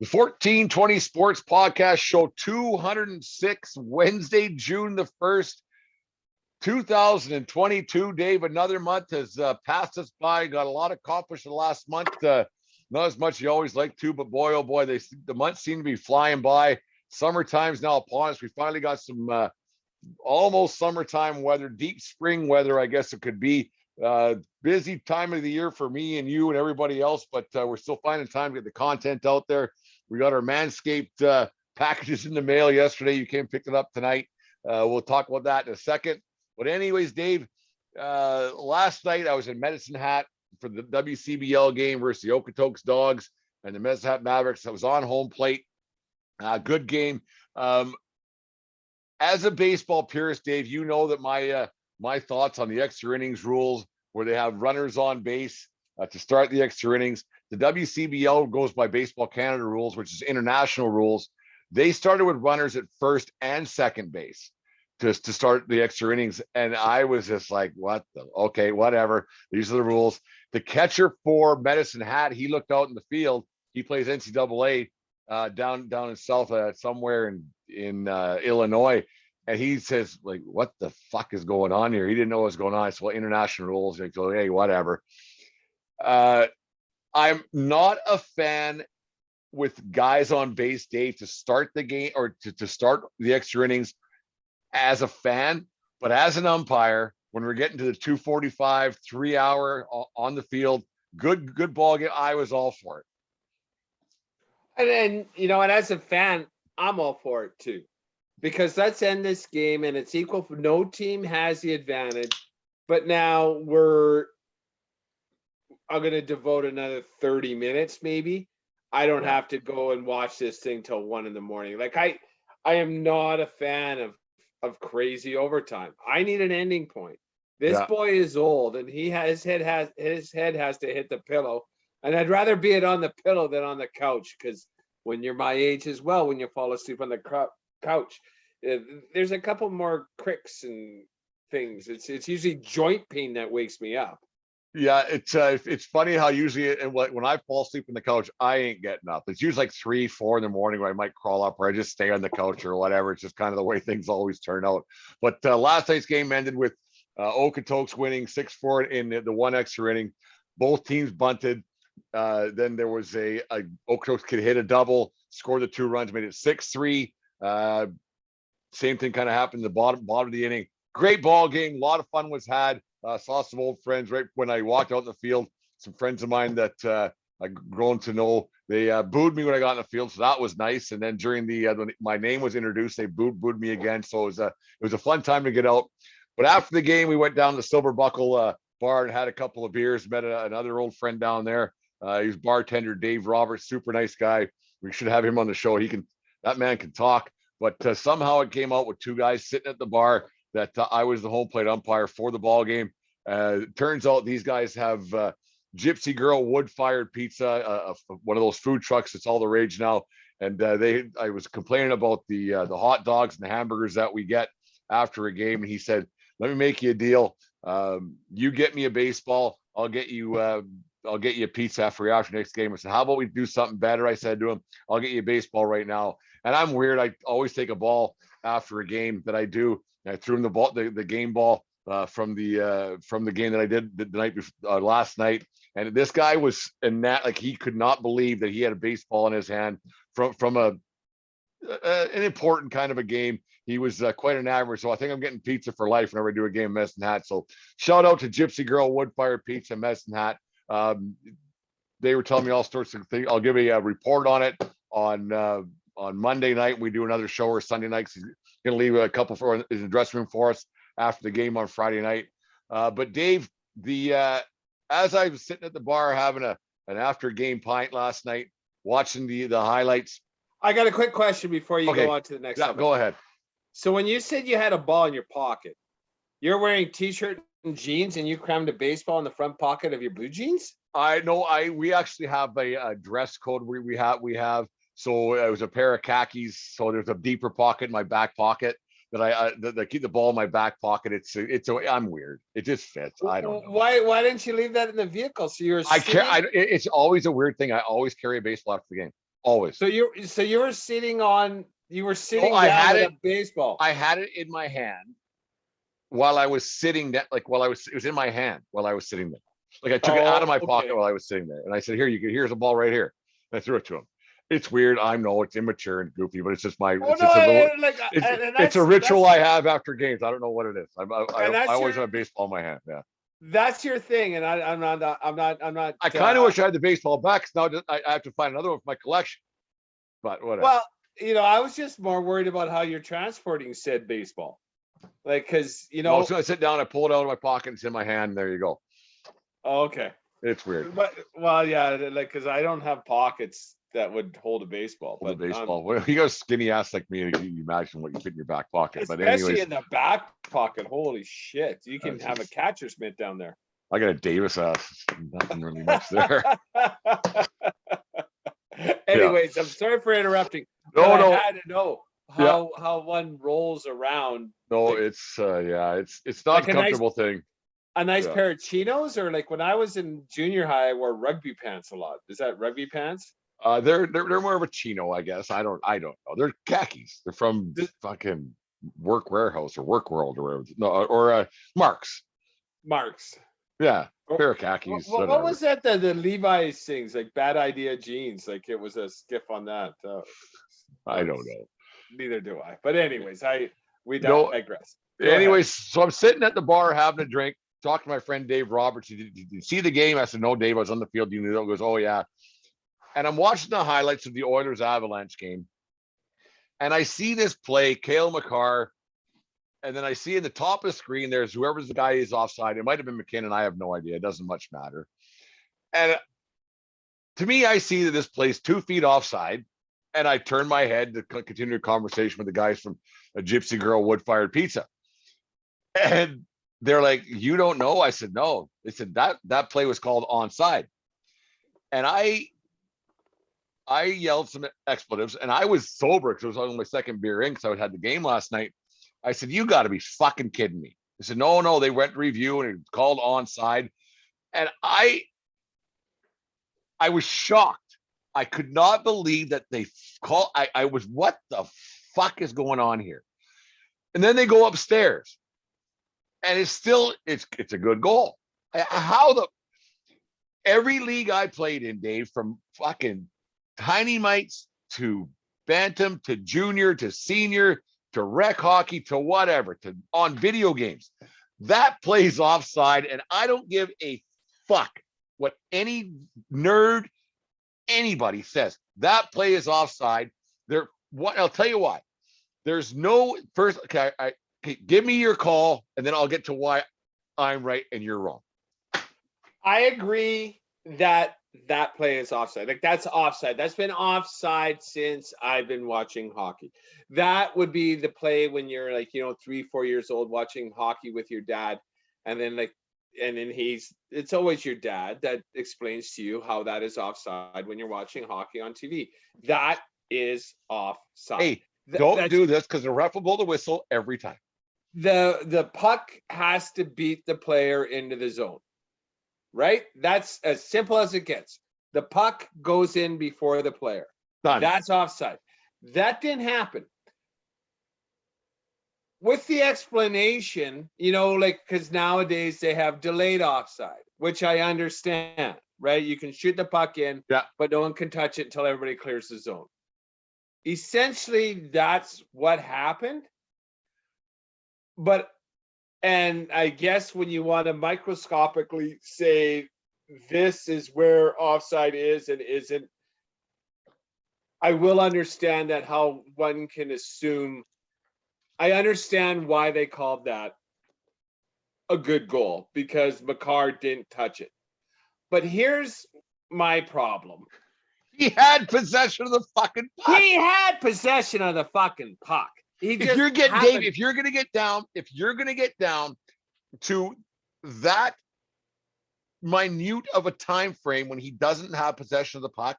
The 1420 Sports Podcast Show 206, Wednesday, June the 1st, 2022. Dave, another month has passed us by. Got a lot accomplished in the last month. Not as much as you always like to, but boy, oh boy, the months seem to be flying by. Summertime's now upon us. We finally got some almost summertime weather, deep spring weather, I guess it could be. Busy time of the year for me and you and everybody else, but we're still finding time to get the content out there. We got our Manscaped packages in the mail yesterday. You came and picked it up tonight. We'll talk about that in a second. But anyways, Dave, last night I was in Medicine Hat for the WCBL game versus the Okotoks Dogs and the Medicine Hat Mavericks. I was on home plate. Good game. As a baseball purist, Dave, you know that my thoughts on the extra innings rules, where they have runners on base to start the extra innings. The WCBL goes by Baseball Canada rules, which is international rules. They started with runners at first and second base to start the extra innings. And I was just like, okay, whatever. These are the rules. The catcher for Medicine Hat, he looked out in the field. He plays NCAA down in South somewhere in Illinois. And he says, like, what the fuck is going on here? He didn't know what was going on. I said, well, international rules. And he goes, hey, whatever. I'm not a fan with guys on base, Dave, to start the game or to start the extra innings as a fan. But as an umpire, when we're getting to the 2:45, 3 hour on the field, good ball game, I was all for it. And and as a fan, I'm all for it too. Because let's end this game and it's equal. No team has the advantage. But now I'm going to devote another 30 minutes maybe. I don't have to go and watch this thing till 1 a.m. Like I am not a fan of crazy overtime. I need an ending point. This boy is old and his head has to hit the pillow. And I'd rather be it on the pillow than on the couch, because when you're my age as well, when you fall asleep on the couch, there's a couple more cricks and things. It's usually joint pain that wakes me up. Yeah, it's funny how usually when I fall asleep on the couch, I ain't getting up. It's usually like 3, 4 in the morning where I might crawl up, or I just stay on the couch or whatever. It's just kind of the way things always turn out. But last night's game ended with Okotoks winning 6-4 in the one extra inning. Both teams bunted. Then there was a Okotoks kid hit a double, scored the 2 runs, made it 6-3. Same thing kind of happened in the bottom of the inning. Great ball game. A lot of fun was had. Saw some old friends right when I walked out in the field. Some friends of mine that I've grown to know. They booed me when I got in the field, so that was nice. And then during when my name was introduced, they booed me again. So it was a fun time to get out. But after the game, we went down to Silver Buckle bar and had a couple of beers. Met another old friend down there. He was bartender Dave Roberts, super nice guy. We should have him on the show. That man can talk. But somehow it came out with 2 guys sitting at the bar that I was the home plate umpire for the ball game. It turns out these guys have Gypsy Girl wood-fired pizza, one of those food trucks that's all the rage now. And I was complaining about the hot dogs and the hamburgers that we get after a game, and he said, "Let me make you a deal. You get me a baseball, I'll get you a pizza after next game." I said, "How about we do something better?" I said to him, "I'll get you a baseball right now." And I'm weird. I always take a ball after a game that I do. I threw him the ball, the game ball from the game that I did the night before, last night. And this guy was like he could not believe that he had a baseball in his hand from an important kind of a game. He was quite an average. So I think I'm getting pizza for life whenever I do a game in Medicine Hat. So shout out to Gypsy Girl Wood-Fire Pizza Medicine Hat. They were telling me all sorts of things. I'll give a report on it on Monday night. We do another show, or Sunday night. He's going to leave a couple in the dressing room for us after the game on Friday night. But Dave, as I was sitting at the bar having an after game pint last night, watching the highlights. I got a quick question before you go on to the next topic. Go ahead. So when you said you had a ball in your pocket, you're wearing t-shirt and jeans and you crammed a baseball in the front pocket of your blue jeans? I know. We actually have a dress code we have. So it was a pair of khakis. So there's a deeper pocket in my back pocket that I keep the ball in my back pocket. I'm weird. It just fits. I don't know. Why didn't you leave that in the vehicle? So you're it's always a weird thing. I always carry a baseball after the game. always. So you were sitting down had with it. a baseball. I had it in my hand while I was sitting there, like it was in my hand while I was sitting there. Like I took it out of Oh, my pocket okay. while I was sitting there, and I said, here's a ball right here. And I threw it to him. It's weird. I know it's immature and goofy, but Oh it's no, just a little, like, and it's a ritual I have after games. I don't know what it is. I that's always your have a baseball in my hand. Yeah. that's your thing, and I'm not. I kind of wish I had the baseball back, 'cause now I have to find another one for my collection. But whatever. Well, I was just more worried about how you're transporting said baseball, like, because No, as soon as I sit down, I pull it out of my pocket. It's in my hand. There you go. Oh, okay. It's weird. But well, yeah, like, because I don't have pockets that would hold a baseball, Hold the but baseball. Well, you got a skinny ass like me. You imagine what you fit in your back pocket. But especially anyways, in the back pocket. Holy shit, you can that's have a just- catcher's mitt down there. I got a Davis ass. Nothing really much there. Yeah. Anyways, I'm sorry for interrupting, but No, I no. had to know Yeah. how one rolls around. No, Like, it's yeah, it's not like a comfortable thing. a nice Yeah. pair of chinos, or like when I was in junior high, I wore rugby pants a lot. Is that rugby pants? They're more of a chino, I guess. I don't know. They're khakis. They're from Th- fucking Work Warehouse or Work World or whatever. No, or Marks. Marks. Yeah, What, pair of khakis. what Whatever. was that? The Levi's things, like Bad Idea jeans. Like it was a skiff on that. I don't know. Neither do I. But anyways, we No. digress. Go ahead. Anyways, so I'm sitting at the bar having a drink, talking to my friend Dave Roberts. Did you see the game? I said, no, Dave, I was on the field. You know, he goes, oh yeah. And I'm watching the highlights of the Oilers Avalanche game. And I see this play, Cale Makar. And then I see in the top of the screen, there's whoever's the guy is offside. It might have been McKinnon. I have no idea. It doesn't much matter. And to me, I see that this play's 2 feet offside. And I turn my head to continue a conversation with the guys from a Gypsy Girl Wood Fired Pizza. And they're like, you don't know? I said, no. They said that play was called onside. And I yelled some expletives, and I was sober because I was on my second beer in because I had the game last night. I said, you got to be fucking kidding me. They said, no, they went to review and it called onside. And I was shocked. I could not believe that they call. I was, what the fuck is going on here? And then they go upstairs, and it's a good goal. Every league I played in, Dave, from fucking tiny mites to bantam to junior to senior to rec hockey to whatever, to on video games, that plays offside, and I don't give a fuck what any nerd, anybody says. That play is offside. I'll tell you why. There's no first. Okay, give me your call, and then I'll get to why I'm right and you're wrong. I agree that play is offside. Like, that's offside. That's been offside since I've been watching hockey. That would be the play when you're like, 3-4 years old watching hockey with your dad, and then it's always your dad that explains to you how that is offside when you're watching hockey on TV. That is offside. Hey, don't do this because the ref will blow the whistle every time. The puck has to beat the player into the zone, right? That's as simple as it gets. The puck goes in before the player. Done. That's offside. That didn't happen. With the explanation, because nowadays they have delayed offside, which I understand, right? You can shoot the puck in, yeah, but no one can touch it until everybody clears the zone. Essentially, that's what happened. And I guess when you want to microscopically say this is where offside is and isn't, I will understand that how one can assume. I understand why they called that a good goal, because Makar didn't touch it. But here's my problem. He had possession of the fucking puck. He had possession of the fucking puck. If you're gonna get down to that minute of a time frame when he doesn't have possession of the puck,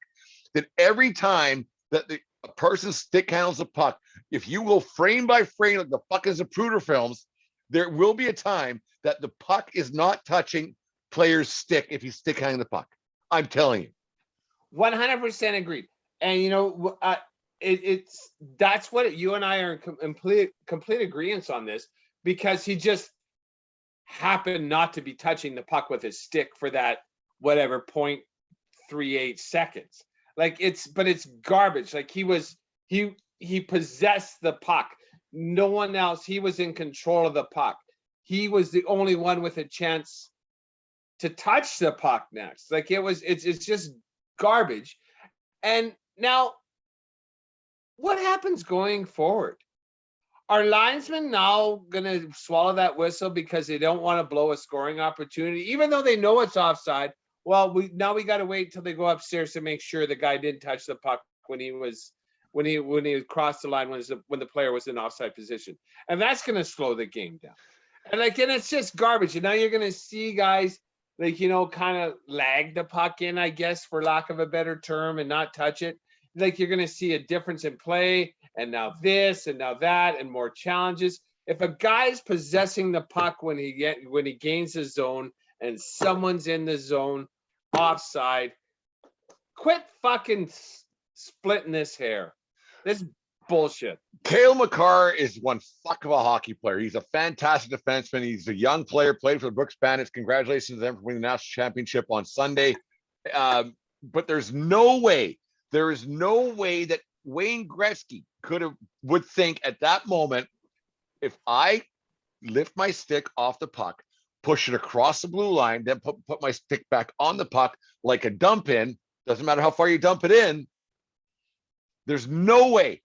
that every time that a person's stick handles the puck, if you go frame by frame like the fucking Zapruder films, there will be a time that the puck is not touching player's stick if he's stick handling the puck. I'm telling you. 100% agreed. And it's that's what you and I are in complete agreement on this, because he just happened not to be touching the puck with his stick for that whatever 0.38 seconds. Like it's garbage. Like he possessed the puck. No one else. He was in control of the puck. He was the only one with a chance to touch the puck next. Like it's just garbage. And now what happens going forward? Are linesmen now going to swallow that whistle because they don't want to blow a scoring opportunity, even though they know it's offside? Well, we got to wait until they go upstairs to make sure the guy didn't touch the puck when he crossed the line when the player was in offside position, and that's going to slow the game down. And it's just garbage. And now you're going to see guys kind of lag the puck in, I guess, for lack of a better term, and not touch it. Like you're going to see a difference in play, and now this, and now that, and more challenges. If a guy's possessing the puck when he gains the zone, and someone's in the zone, offside, quit fucking splitting this hair. This bullshit. Cale Makar is one fuck of a hockey player. He's a fantastic defenseman. He's a young player, played for the Brooks Bandits. Congratulations to them for winning the national championship on Sunday. But there is no way that Wayne Gretzky would think at that moment, if I lift my stick off the puck, push it across the blue line, then put my stick back on the puck like a dump in, doesn't matter how far you dump it in. There's no way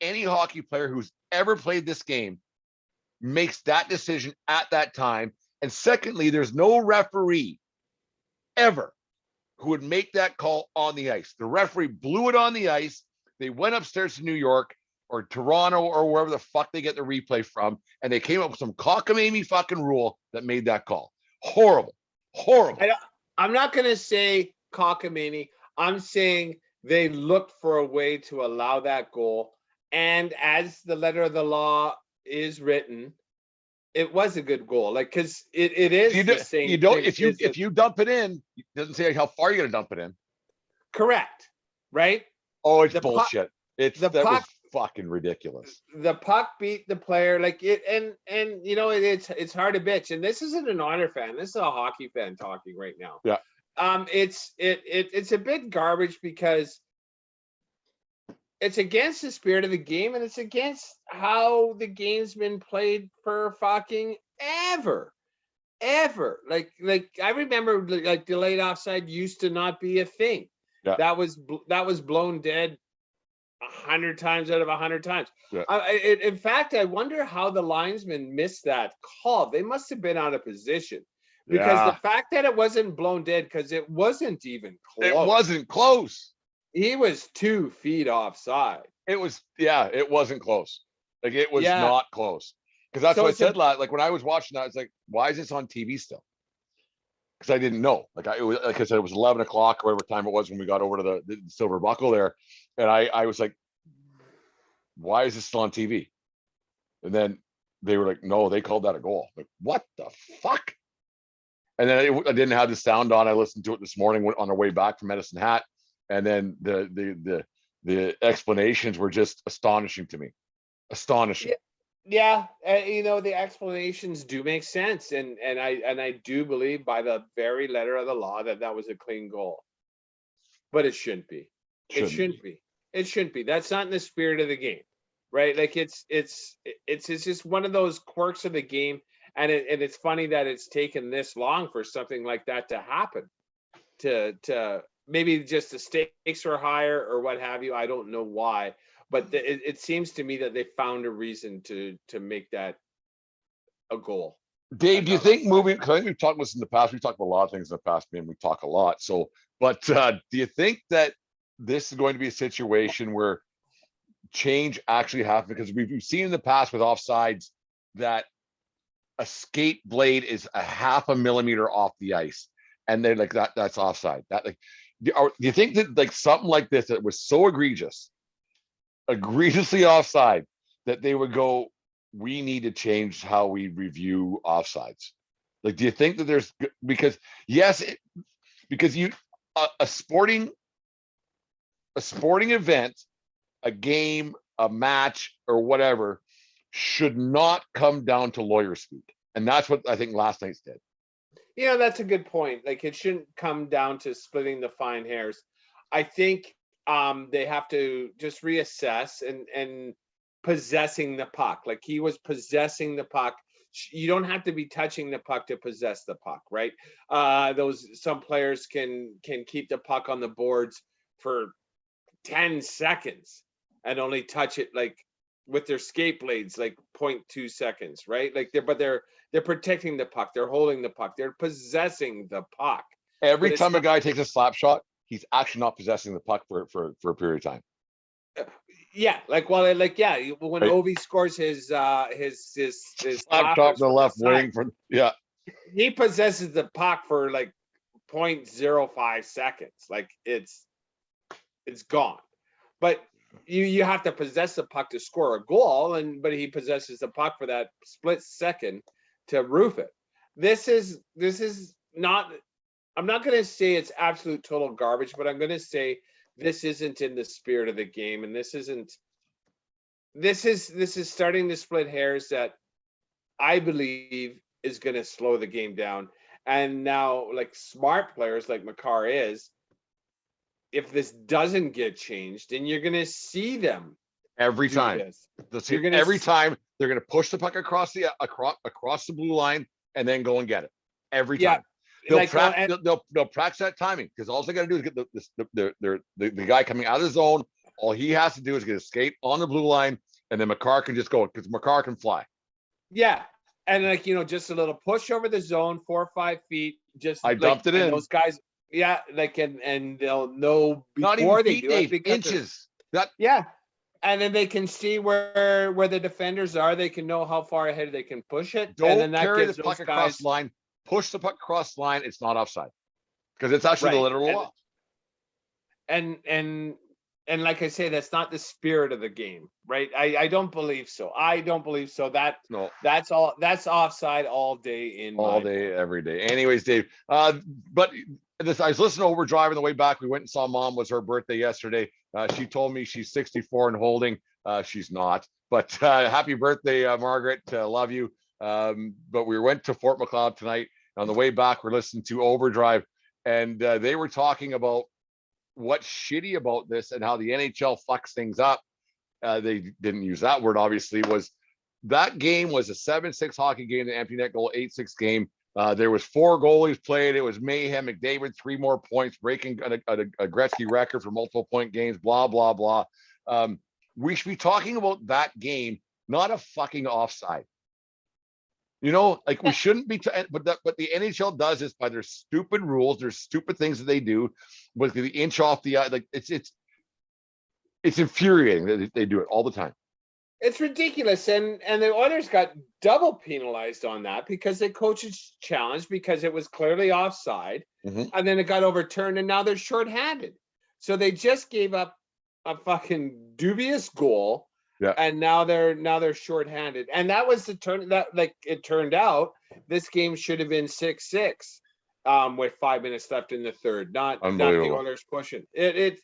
any hockey player who's ever played this game makes that decision at that time. And secondly, there's no referee ever who would make that call on the ice. The referee blew it on the ice. They went upstairs to New York or Toronto or wherever the fuck they get the replay from, and they came up with some cockamamie fucking rule that made that call. Horrible. I'm not going to say cockamamie. I'm saying they looked for a way to allow that goal. And as the letter of the law is written, it was a good goal. Like, because it is the same. You don't, if you dump it in, it doesn't say how far you're going to dump it in. Correct. Right? Oh, it's bullshit. That was fucking ridiculous. The puck beat the player, like it, and it's hard to bitch. And this isn't an Honor fan. This is a hockey fan talking right now. Yeah. It's a bit garbage because it's against the spirit of the game, and it's against how the game's been played for fucking ever. Like I remember, like, delayed offside used to not be a thing. Yeah. That was blown dead 100 times out of 100 times. Yeah. In fact, I wonder how the linesman missed that call. They must have been out of position. Because the fact that it wasn't blown dead, because it wasn't even close. It wasn't close. He was 2 feet offside. It wasn't close. Like, it was not close. Because that's what I said last. Like, when I was watching that, I was like, why is this on TV still? Because I didn't know. Like I said, it was 11 o'clock or whatever time it was when we got over to the Silver Buckle there. And I was like, why is this still on TV? And then they were like, no, they called that a goal. Like, what the fuck? And then I didn't have the sound on. I listened to it this morning on our way back from Medicine Hat, and then the explanations were just astonishing to me. Astonishing. Yeah, the explanations do make sense, and I do believe by the very letter of the law that was a clean goal, but it shouldn't be. It shouldn't be. That's not in the spirit of the game, right? Like it's just one of those quirks of the game. And it's funny that it's taken this long for something like that to happen. To maybe just the stakes are higher or what have you. I don't know why, but it seems to me that they found a reason to make that a goal. Dave, do you think moving? Because I think we've talked about this in the past. We've talked about a lot of things in the past, and we talk a lot. So, but do you think that this is going to be a situation where change actually happens? Because we've seen in the past with offsides that a skate blade is a 0.5 millimeter off the ice, and they're like, that's offside. That, like, do you think that, like, something like this that was so egregiously offside, that they would go, we need to change how we review offsides? Like, do you think that there's, because a sporting a sporting event, a game, a match, or whatever should not come down to lawyer speak. And that's what I think last night's did. Yeah, that's a good point. Like it shouldn't come down to splitting the fine hairs. I think they have to just reassess and possessing the puck. Like he was possessing the puck. You don't have to be touching the puck to possess the puck, right? Some players can keep the puck on the boards for 10 seconds and only touch it like with their skate blades like 0.2 seconds, right? Like they're protecting the puck, they're holding the puck, they're possessing the puck. Every time a guy takes a slap shot, he's actually not possessing the puck for a period of time. Yeah, like when right. Ovi scores his slap shot from the left wing from he possesses the puck for like 0.05 seconds. Like it's gone. But you have to possess the puck to score a goal, but he possesses the puck for that split second to roof it. This is not. I'm not going to say it's absolute total garbage, but I'm going to say this isn't in the spirit of the game, and this is starting to split hairs that I believe is going to slow the game down. And now, like smart players like Makar is, if this doesn't get changed, then you're going to see them every time. Every time they're going to push the puck across the blue line and then go and get it. Every time. They'll practice that timing because all they got to do is get the guy coming out of the zone. All he has to do is get a skate on the blue line, and then Makar can just go because Makar can fly. Yeah, and just a little push over the zone, 4 or 5 feet. Just I dumped it in. Those guys, yeah, and they'll know before not even they feet, do Dave, it inches. And then they can see where the defenders are. They can know how far ahead they can push it. Don't and then that carry gives the puck those across the line. Push the puck across the line. It's not offside because it's actually the literal law. And like I say, that's not the spirit of the game, right? I don't believe so. I don't believe so. That's offside all day every day. Anyways, Dave. But I was listening over driving the way back. We went and saw Mom. Was her birthday yesterday. She told me she's 64 and holding. She's not. But happy birthday, Margaret. Love you. But we went to Fort McLeod tonight. On the way back, we're listening to Overdrive, and they were talking about what's shitty about this and how the NHL fucks things up. They didn't use that word, obviously. Was that game was a 7-6 hockey game, the empty net goal 8-6 game. There was 4 goalies played. It was mayhem. McDavid 3 more points, breaking a Gretzky record for multiple point games. Blah blah blah. We should be talking about that game, not a fucking offside. We shouldn't be. But the NHL does this by their stupid rules. There's stupid things that they do with the inch off the eye. Like it's infuriating that they do it all the time. It's ridiculous, and the Oilers got double penalized on that because they coaches challenged because it was clearly offside, and then it got overturned, and now they're shorthanded. So they just gave up a fucking dubious goal. Yeah. And now they're shorthanded. And that was the turn that it turned out this game should have been 6-6 with 5 minutes left in the third, not the Oilers pushing. It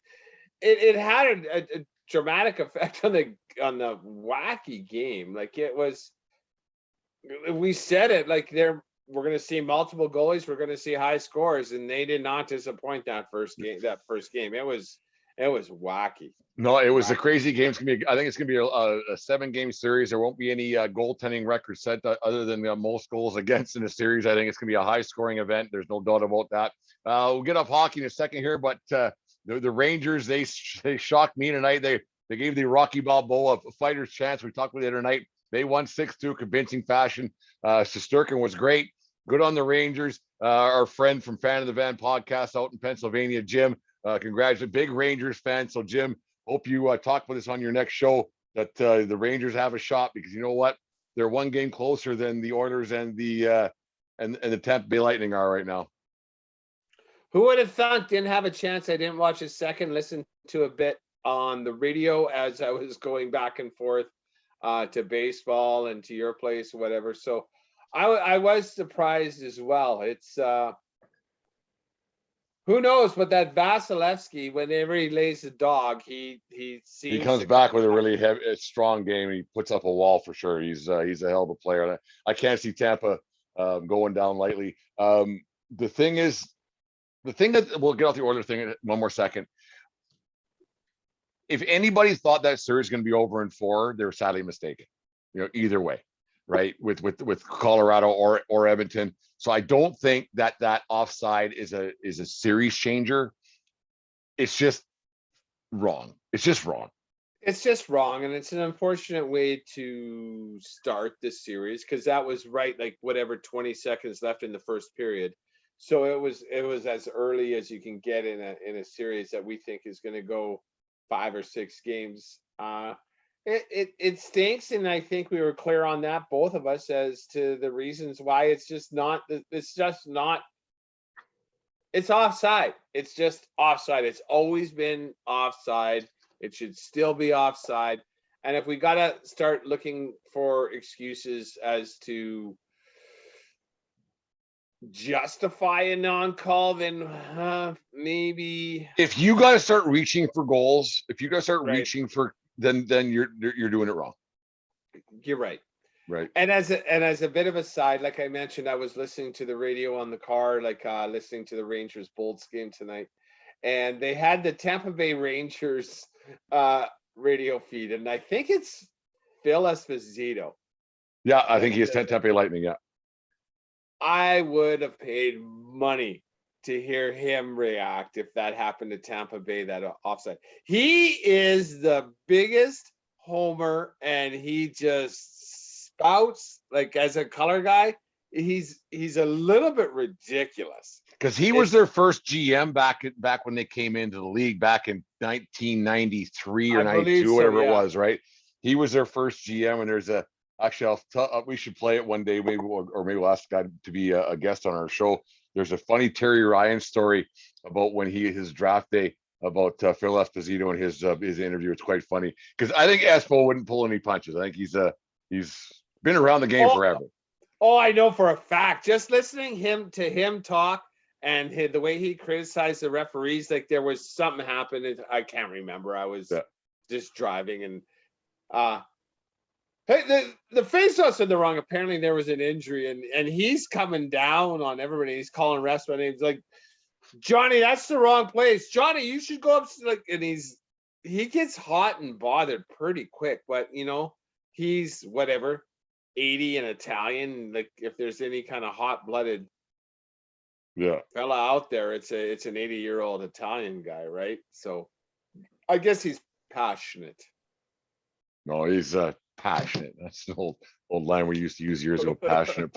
had a dramatic effect on the wacky game. Like it was, we said it like we're going to see multiple goalies, we're going to see high scores, and they did not disappoint that first game. It was wacky. No, it was a crazy game. I think it's gonna be a 7-game series. There won't be any goaltending record set other than most goals against in the series. I think it's gonna be a high-scoring event. There's no doubt about that. We'll get off hockey in a second here, but the Rangers they shocked me tonight. They gave the Rocky Balboa a fighter's chance. We talked about it the other night. They won 6-2, convincing fashion. Shesterkin was great. Good on the Rangers. Our friend from Fan of the Van podcast out in Pennsylvania, Jim. Congratulations, big Rangers fan. So Jim, hope you talk with us on your next show that the Rangers have a shot, because you know what, they're 1 game closer than the Oilers and the Tampa Bay Lightning are right now. Who would have thought? Didn't have a chance. I didn't watch a second. Listened to a bit on the radio as I was going back and forth to baseball and to your place, whatever. So I was surprised as well. It's Who knows? But that Vasilevsky, whenever he lays a dog, he He seems comes to back come with a back. really heavy, strong game. He puts up a wall for sure. He's a hell of a player. I can't see Tampa going down lightly. The thing is, the thing that we'll get off the Oilers thing in one more second. If anybody thought that series is going to be over in 4, they're sadly mistaken. Either way, right? With Colorado or Edmonton. So I don't think that offside is a series changer. It's just wrong. It's just wrong. It's just wrong, and it's an unfortunate way to start this series because that was right, like whatever 20 seconds left in the first period. So it was as early as you can get in a series that we think is going to go 5 or 6 games. It stinks, and I think we were clear on that, both of us, as to the reasons why it's just not. It's just not. It's offside. It's just offside. It's always been offside. It should still be offside. And if we got to start looking for excuses as to justify a non-call, then maybe. If you got to start reaching for goals, if you got to start Right. reaching for, then you're doing it wrong. You're right. Right. And as a bit of a side, like I mentioned, I was listening to the radio on the car, like listening to the Rangers Bolts game tonight, and they had the Tampa Bay Rangers radio feed, and I think it's Phil Esposito. Yeah, I think he is Tampa Bay Lightning. Yeah. I would have paid money to hear him react if that happened to Tampa Bay, that offside. He is the biggest homer, and he just spouts like, as a color guy, he's a little bit ridiculous. Because he was their first GM back when they came into the league back in 1993 or I believe 92, so, whatever it yeah. was, right? He was their first GM, and there's actually we should play it one day, maybe, or maybe we'll ask the guy to be a guest on our show. There's a funny Terry Ryan story about when his draft day about Phil Esposito and his interview. It's quite funny because I think Espo wouldn't pull any punches. I think he's been around the game forever. Oh, I know for a fact. Just listening to him talk, and the way he criticized the referees, like there was something happened. I can't remember. I was just driving, and hey, the faceoffs are the wrong. Apparently, there was an injury, and he's coming down on everybody. He's calling refs by names, like, Johnny, that's the wrong place. Johnny, you should go up. Like, and he gets hot and bothered pretty quick. But he's whatever, 80 and Italian. Like, if there's any kind of hot-blooded fella out there, it's an 80-year-old Italian guy, right? So I guess he's passionate. No, he's passionate. That's the old line we used to use years ago. Passionate.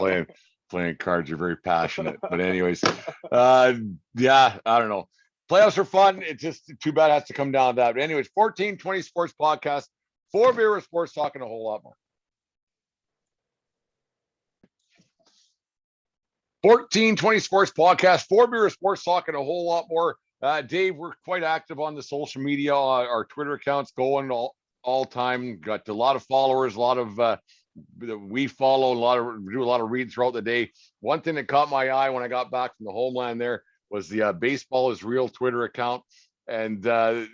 Playing cards, you're very passionate. But anyways, I don't know. Playoffs are fun. It's just too bad it has to come down to that. But anyways, 1420 Sports Podcast, 4 Beer with Sports, talking a whole lot more. 1420 Sports Podcast, 4 Beer with Sports, talking a whole lot more. Dave, we're quite active on the social media. Our Twitter accounts going all time. Got a lot of followers, a lot of we follow, do a lot of read throughout the day. One thing that caught my eye when I got back from the homeland there was the Baseball is Real Twitter account, and a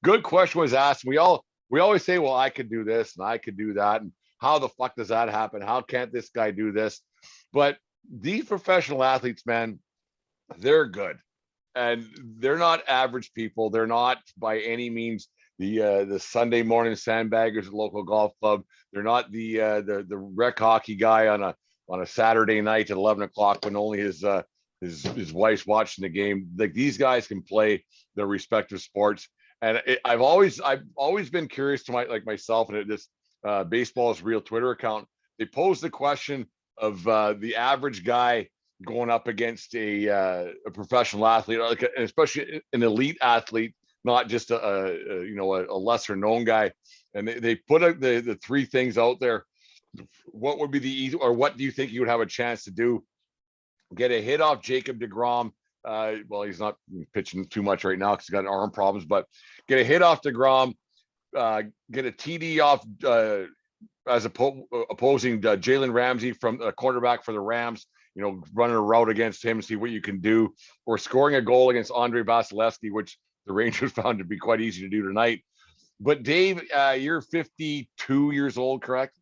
good question was asked. We always say, well, I could do this and I could do that, and how the fuck does that happen? How can't this guy do this? But these professional athletes, man, they're good, and they're not average people. They're not by any means the Sunday morning sandbaggers at local golf club. They're not the rec hockey guy on a Saturday night at 11 o'clock when only his wife's watching the game. Like, these guys can play their respective sports, and I've always been curious to myself, and this Baseball is Real Twitter account. They posed the question of the average guy going up against a professional athlete, like especially an elite athlete, not just a lesser known guy. And they put out the 3 things out there. What would be the easy, or what do you think you would have a chance to do? Get a hit off Jacob DeGrom. Well, he's not pitching too much right now because he's got arm problems, but get a hit off DeGrom, get a TD off as opposing Jalen Ramsey from a quarterback for the Rams, running a route against him, see what you can do, or scoring a goal against Andre Vasilevsky, which the Rangers found to be quite easy to do tonight. But Dave, you're 52 years old, correct?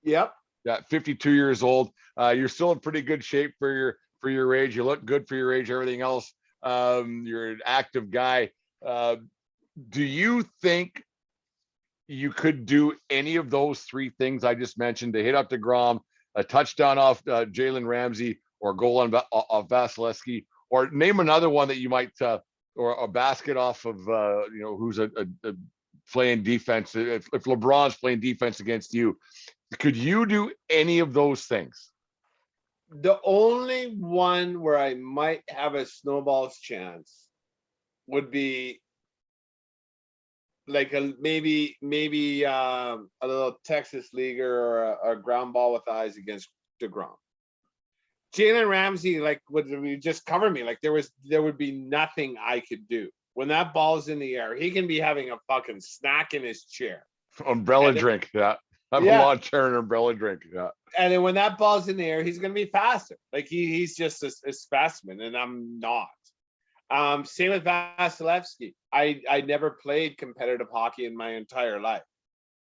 Yep. Yeah, 52 years old. You're still in pretty good shape for your age. You look good for your age. Everything else. You're an active guy. Do you think you could do any of those three things I just mentioned, to hit up DeGrom, a touchdown off Jalen Ramsey, or a goal on Vasilevsky, or name another one that you might, or a basket off of, who's a playing defense. If LeBron's playing defense against you, could you do any of those things? The only one where I might have a snowball's chance would be like maybe a little Texas leaguer or a ground ball with eyes against DeGrom. Jalen Ramsey would just cover me. Like there would be nothing I could do when that ball's in the air. He can be having a fucking snack in his chair. Umbrella drink, yeah. I'm a lawn chair and umbrella drink, yeah. And then when that ball's in the air, he's gonna be faster. Like he's just a specimen, and I'm not. Same with Vasilevsky. I never played competitive hockey in my entire life.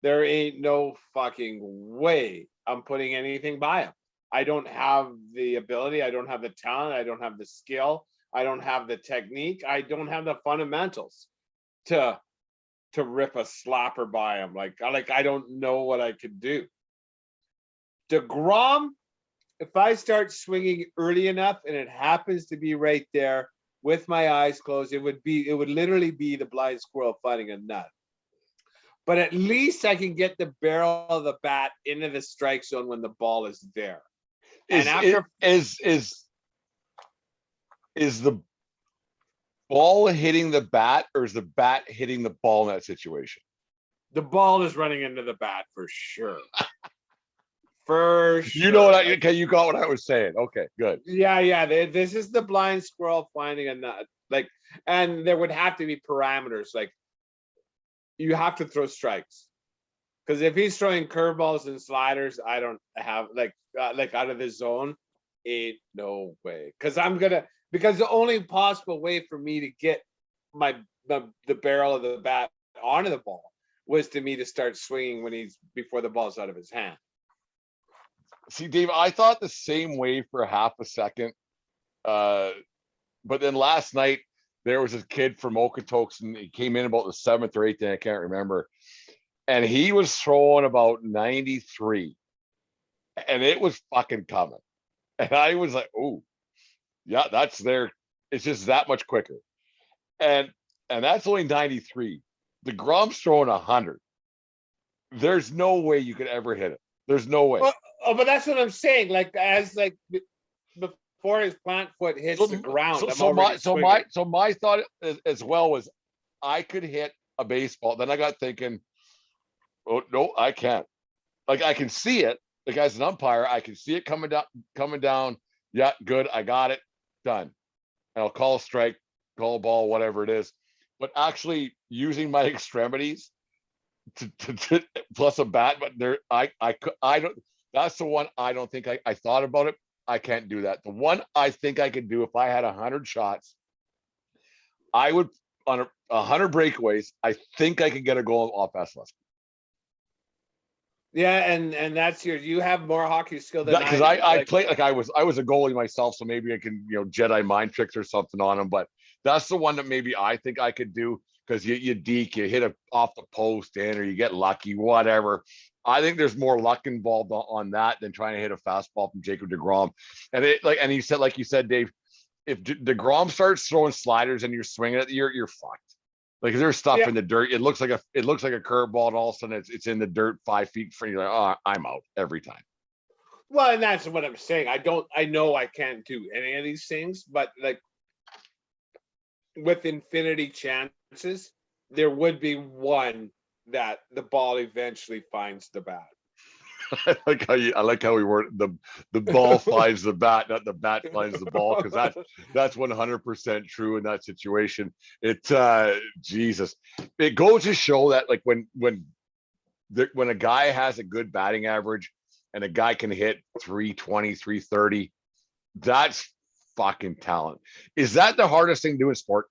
There ain't no fucking way I'm putting anything by him. I don't have the ability. I don't have the talent. I don't have the skill. I don't have the technique. I don't have the fundamentals to rip a slapper by him. Like I don't know what I could do. DeGrom, if I start swinging early enough and it happens to be right there with my eyes closed, it would literally be the blind squirrel finding a nut. But at least I can get the barrel of the bat into the strike zone when the ball is there. Is the ball hitting the bat, or is the bat hitting the ball in that situation? The ball is running into the bat for sure. For sure. You know what you got what I was saying. Okay, good. Yeah. This is the blind squirrel finding a nut. And there would have to be parameters. Like you have to throw strikes. Because if he's throwing curveballs and sliders, I don't have out of the zone. Ain't no way. Because the only possible way for me to get the barrel of the bat onto the ball was to start swinging before the ball's out of his hand. See, Dave, I thought the same way for half a second. But then last night, there was a kid from Okotoks, and he came in about the 7th or 8th, and I can't remember. And he was throwing about 93. And it was fucking coming. And I was like, oh, yeah, that's there. It's just that much quicker. And that's only 93. DeGrom's throwing 100. There's no way you could ever hit it. There's no way. But that's what I'm saying. Before his plant foot hits the ground. So my thought as well was I could hit a baseball. Then I got thinking, oh no, I can't. Like I can see it. Like as an umpire, I can see it coming down. Yeah, good. I got it. Done. And I'll call a strike, call a ball, whatever it is. But actually using my extremities to plus a bat, but I don't. That's the one I don't think I thought about it. I can't do that. The one I think I could do if I had 100 shots, I would on 100 breakaways. I think I could get a goal off Vasilevsky. Yeah, and that's you have more hockey skill than because I played I was a goalie myself, so maybe I can Jedi mind tricks or something on him. But that's the one that maybe I think I could do because you deke, you hit it off the post in, or you get lucky, whatever. I think there's more luck involved on that than trying to hit a fastball from Jacob DeGrom. And he said, like you said, Dave, if DeGrom starts throwing sliders and you're swinging it, you're fucked. Like there's stuff in the dirt. It looks like a curveball, and all of a sudden it's in the dirt 5 feet from you. Like, oh, I'm out every time. Well, and that's what I'm saying. I know I can't do any of these things, but like with infinity chances, there would be one that the ball eventually finds the bat. I like how we were the ball finds the bat, not the bat finds the ball, because that's 100% true in that situation. Jesus, it goes to show that like when a guy has a good batting average and a guy can hit 320, 330, That's fucking talent. Is that the hardest thing to do in sport?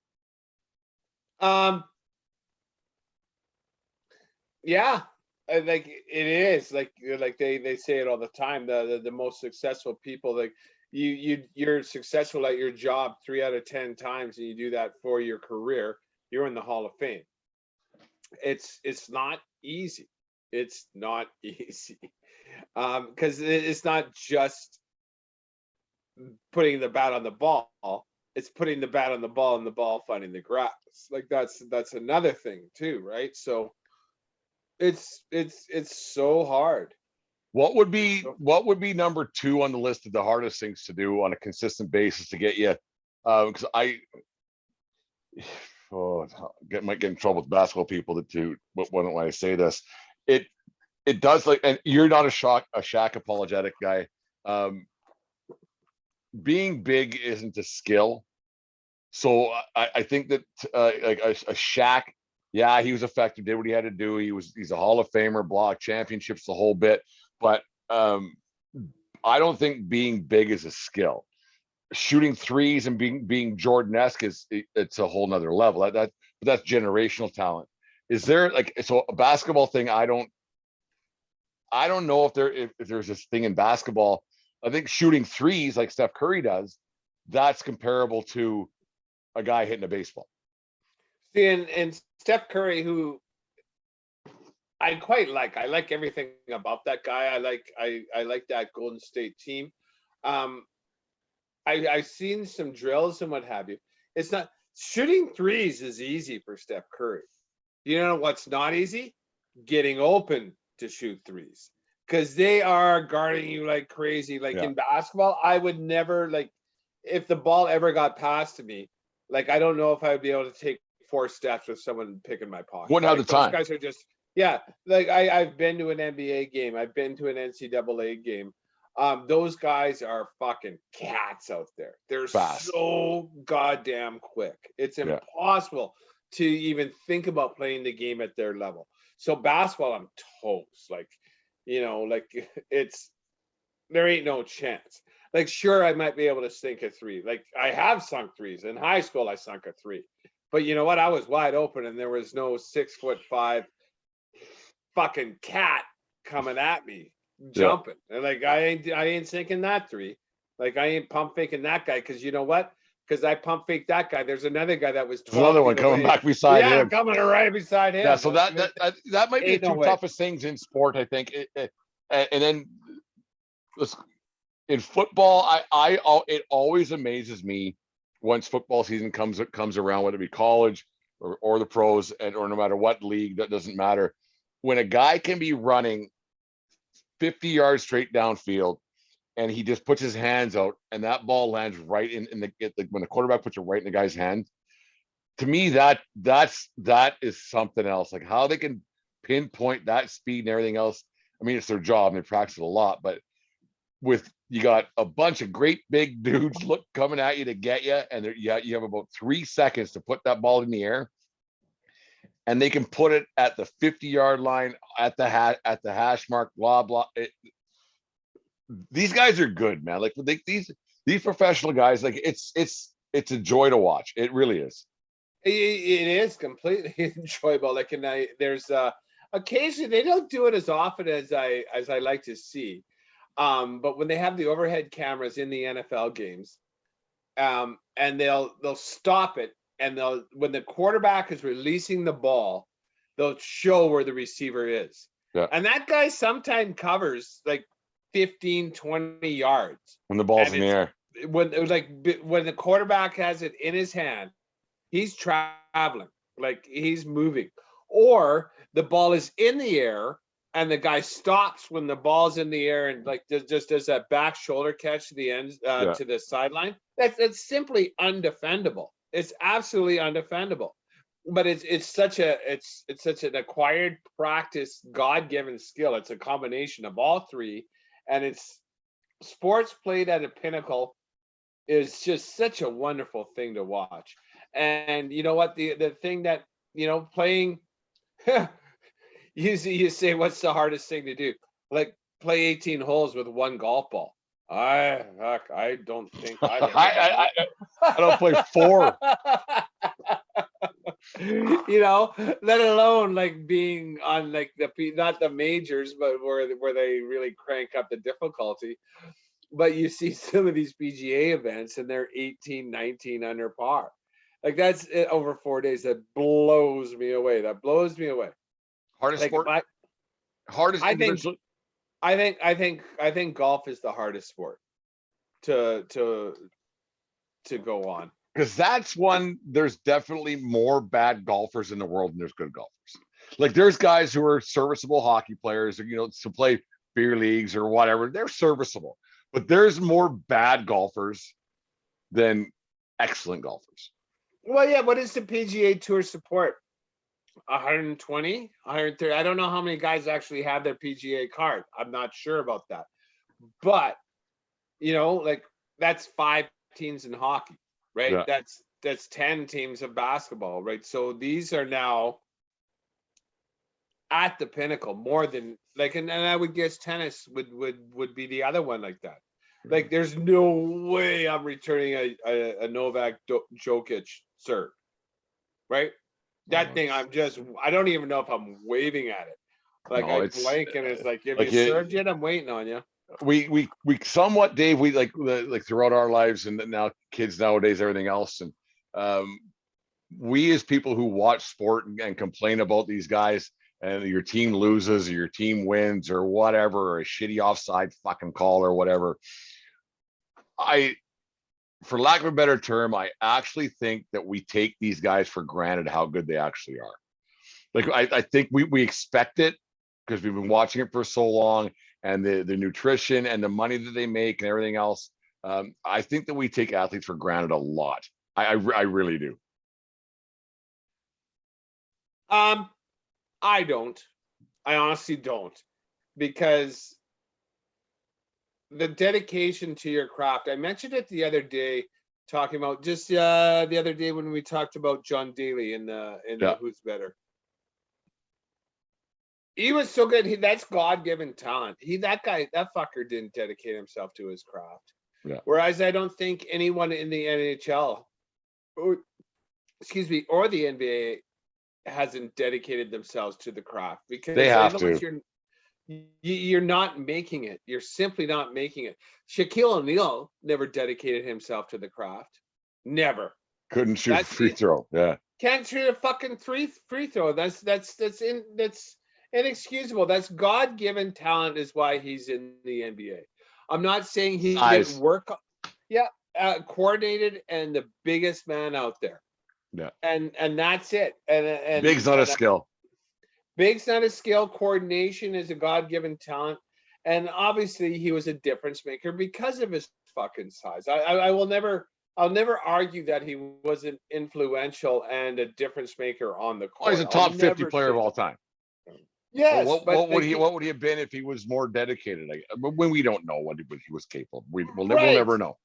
Yeah, like it is. Like they say it all the time. The most successful people, like you're successful at your job 3 out of 10 times, and you do that for your career. You're in the Hall of Fame. It's not easy. It's not easy. Because it's not just putting the bat on the ball. It's putting the bat on the ball and the ball finding the grass. Like that's another thing too, right? So it's so hard. What would be number 2 on the list of the hardest things to do on a consistent basis to get you? Because might get in trouble with basketball people when I say this. It does, like, and you're not a Shaq apologetic guy. Being big isn't a skill. So I think that like a Shaq, yeah, he was effective, did what he had to do. He's a Hall of Famer, block championships, the whole bit. But I don't think being big is a skill. Shooting threes and being Jordan-esque it's a whole nother level. That's generational talent. Is there, like, so a basketball thing? I don't know if there's this thing in basketball. I think shooting threes like Steph Curry does, that's comparable to a guy hitting a baseball. See, and Steph Curry, who I quite like. I like everything about that guy. I like that Golden State team. I've seen some drills and what have you. It's not shooting threes is easy for Steph Curry. You know what's not easy? Getting open to shoot threes, because they are guarding you like crazy. Like in basketball, I would never, like, if the ball ever got past to me, like, I don't know if I would be able to take 4 steps with someone picking my pocket. Wouldn't have the time. Those guys are just, yeah. Like I've been to an NBA game. I've been to an NCAA game. Those guys are fucking cats out there. They're fast, so goddamn quick. It's impossible to even think about playing the game at their level. So basketball, I'm toast. Like, like there ain't no chance. Like, sure, I might be able to sink a 3. Like, I have sunk 3s. In high school, I sunk a 3. But you know what? I was wide open, and there was no 6'5" fucking cat coming at me, jumping. And like, I ain't sinking that 3. Like, I ain't pump faking that guy, because you know what? Because I pump fake that guy. There's another guy that was 12 another one coming back beside him. Yeah, coming right beside him. Yeah, so that might be the 2 toughest things in sport, I think. And then in football, it always amazes me once football season comes around, whether it be college or the pros, or no matter what league, that doesn't matter. When a guy can be running 50 yards straight downfield, and he just puts his hands out, and that ball lands right in when the quarterback puts it right in the guy's hand. To me, that is something else. Like, how they can pinpoint that speed and everything else. I mean, it's their job and they practice it a lot, but you got a bunch of great big dudes coming at you to get you, and you have about 3 seconds to put that ball in the air, and they can put it at the 50-yard line, at the hash mark, blah blah. These guys are good, man. Like, these professional guys, like, it's a joy to watch. It really is. It is completely enjoyable. Like, and there's occasionally they don't do it as often as I like to see. But when they have the overhead cameras in the NFL games, and they'll stop it, and when the quarterback is releasing the ball, they'll show where the receiver is. Yeah. And that guy sometimes covers like 15, 20 yards. When the ball's in the air. When the quarterback has it in his hand, he's traveling, like he's moving. Or the ball is in the air, and the guy stops when the ball's in the air, and like just does that back shoulder catch to the end, to the sideline. That's simply undefendable. It's absolutely undefendable. But it's such an acquired practice, God-given skill. It's a combination of all 3, and it's sports played at a pinnacle is just such a wonderful thing to watch. And you know what? The thing that, playing, you say, what's the hardest thing to do? Like, play 18 holes with 1 golf ball. I don't think I've ever I, done I don't play four. it. You know, let alone like being on like not the majors, but where they really crank up the difficulty. But you see some of these PGA events and they're 18, 19 under par. Like that's it over 4 days. That blows me away. That blows me away. Hardest Like sport, hardest I think individual. I think golf is the hardest sport to go on. Because that's one, there's definitely more bad golfers in the world than there's good golfers. Like there's guys who are serviceable hockey players, to play beer leagues or whatever. They're serviceable, but there's more bad golfers than excellent golfers. Well, yeah. What is the PGA Tour support? 120, 130. I don't know how many guys actually have their PGA card. I'm not sure about that. But like that's 5 teams in hockey, right? Yeah. That's 10 teams of basketball, right? So these are now at the pinnacle more than like, and I would guess tennis would be the other one like that. Like, there's no way I'm returning a Novak Djokovic serve, right? That thing, I don't even know if I'm waving at it. Like, No, I it's blink and it's like, have like you served yet? I'm waiting on you. we somewhat, Dave, we like throughout our lives, and now kids nowadays, everything else, and we as people who watch sport and complain about these guys, and your team loses or your team wins or whatever, or a shitty offside fucking call or whatever. For lack of a better term, I actually think that we take these guys for granted how good they actually are. Like I think we expect it because we've been watching it for so long, and the nutrition and the money that they make and everything else. I think that we take athletes for granted a lot. I really do. I don't. I honestly don't, because the dedication to your craft. I mentioned it the other day, talking about just the other day when we talked about John Daly in the Yeah. Who's Better. He was so good. That's God-given talent. That fucker didn't dedicate himself to his craft. Yeah. Whereas I don't think anyone in the NHL, or the NBA, hasn't dedicated themselves to the craft, because They have to. you're not making it. You're simply not making it. Shaquille O'Neal never dedicated himself to the craft. Never. Couldn't shoot a free throw. Yeah. Can't shoot a fucking free throw. That's inexcusable. That's God-given talent is why he's in the NBA. I'm not saying he didn't work. Yeah, coordinated and the biggest man out there. Yeah. And that's it. And Big's not a skill. Big's not a skill. Coordination is a God-given talent. And obviously he was a difference maker because of his fucking size. I'll never argue that he wasn't influential and a difference maker on the court. He's a top 50 player of all time. Yes. What would he have been if he was more dedicated? When we don't know what he was capable of. We'll never know.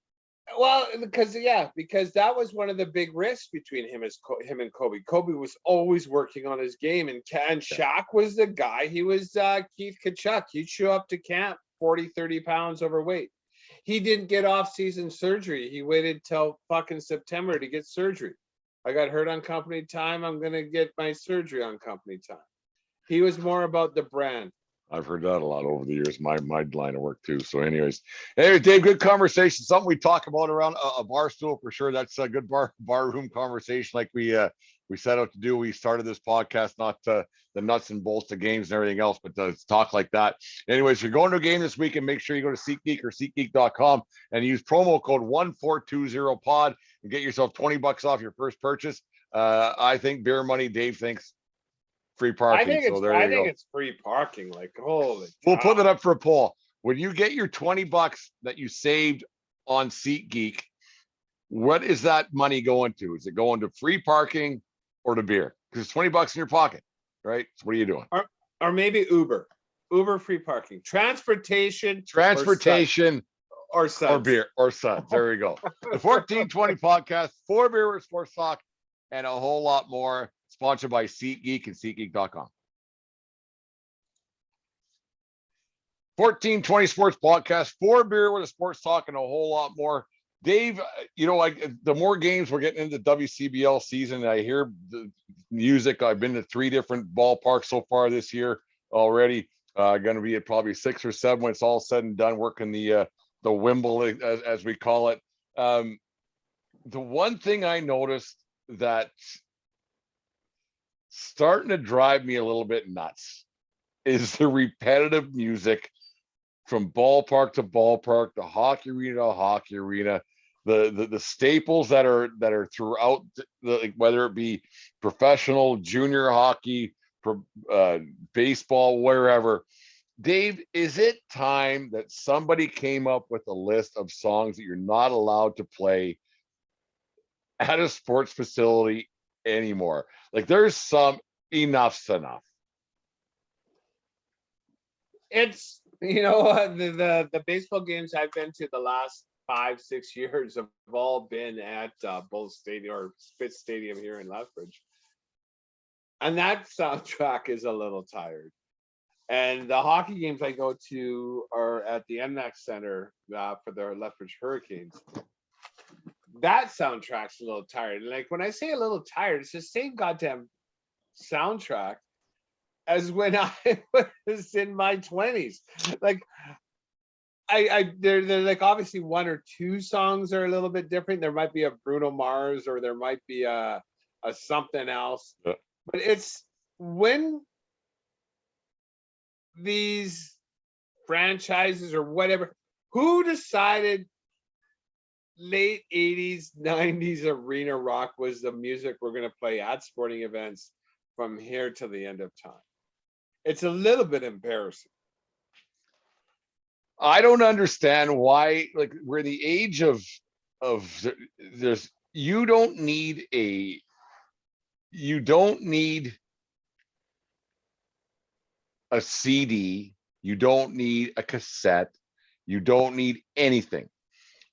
Well, because that was one of the big risks between him and Kobe. Kobe was always working on his game, and Shaq was the guy. He was Keith Kachuk. He'd show up to camp 40, 30 pounds overweight. He didn't get off-season surgery. He waited till fucking September to get surgery. I got hurt on company time. I'm going to get my surgery on company time. He was more about the brand. I've heard that a lot over the years, my line of work too. So anyways, Dave, good conversation. Something we talk about around a bar stool for sure. That's a good bar room conversation like we set out to do. We started this podcast, not the nuts and bolts of games and everything else, but to talk like that. Anyways, if you're going to a game this weekend, make sure you go to SeatGeek or SeatGeek.com and use promo code 1420pod and get yourself $20 off your first purchase. I think beer money, Dave thinks free parking. I think it's free parking. Like, holy We'll put it up for a poll. When you get your $20 that you saved on SeatGeek, what is that money going to? Is it going to free parking or to beer? Because it's $20 in your pocket, right? So what are you doing? Or maybe Uber free parking, transportation, or beer or suds. There we go. The 1420 podcast, 4 beers, 4 stock, and a whole lot more. Sponsored by SeatGeek and SeatGeek.com. 1420 Sports Podcast, 4 beer with a sports talk and a whole lot more. Dave, the more games we're getting into WCBL season, I hear the music. I've been to 3 different ballparks so far this year already. Going to be at probably 6 or 7 when it's all said and done, working the Wimble, as we call it. The one thing I noticed that starting to drive me a little bit nuts is the repetitive music from ballpark to ballpark, the hockey arena to hockey arena, the staples that are throughout whether it be professional, junior hockey, baseball, wherever. Dave, is it time that somebody came up with a list of songs that you're not allowed to play at a sports facility anymore? Like, there's some enough's enough. It's, the baseball games I've been to the last 5-6 years have all been at Bull Stadium or Spitz Stadium here in Lethbridge, and that soundtrack is a little tired. And the hockey games I go to are at the MNAC Center for the Lethbridge Hurricanes. That soundtrack's a little tired. Like, when I say a little tired, it's the same goddamn soundtrack as when I was in my 20s. Like, they're like, obviously 1 or 2 songs are a little bit different. There might be a Bruno Mars or there might be a something else. Yeah. But it's when these franchises or whatever, who decided late 80s, 90s arena rock was the music we're going to play at sporting events from here to the end of time? It's a little bit embarrassing. I don't understand why, like, we're in the age of there's you don't need a CD, you don't need a cassette, you don't need anything.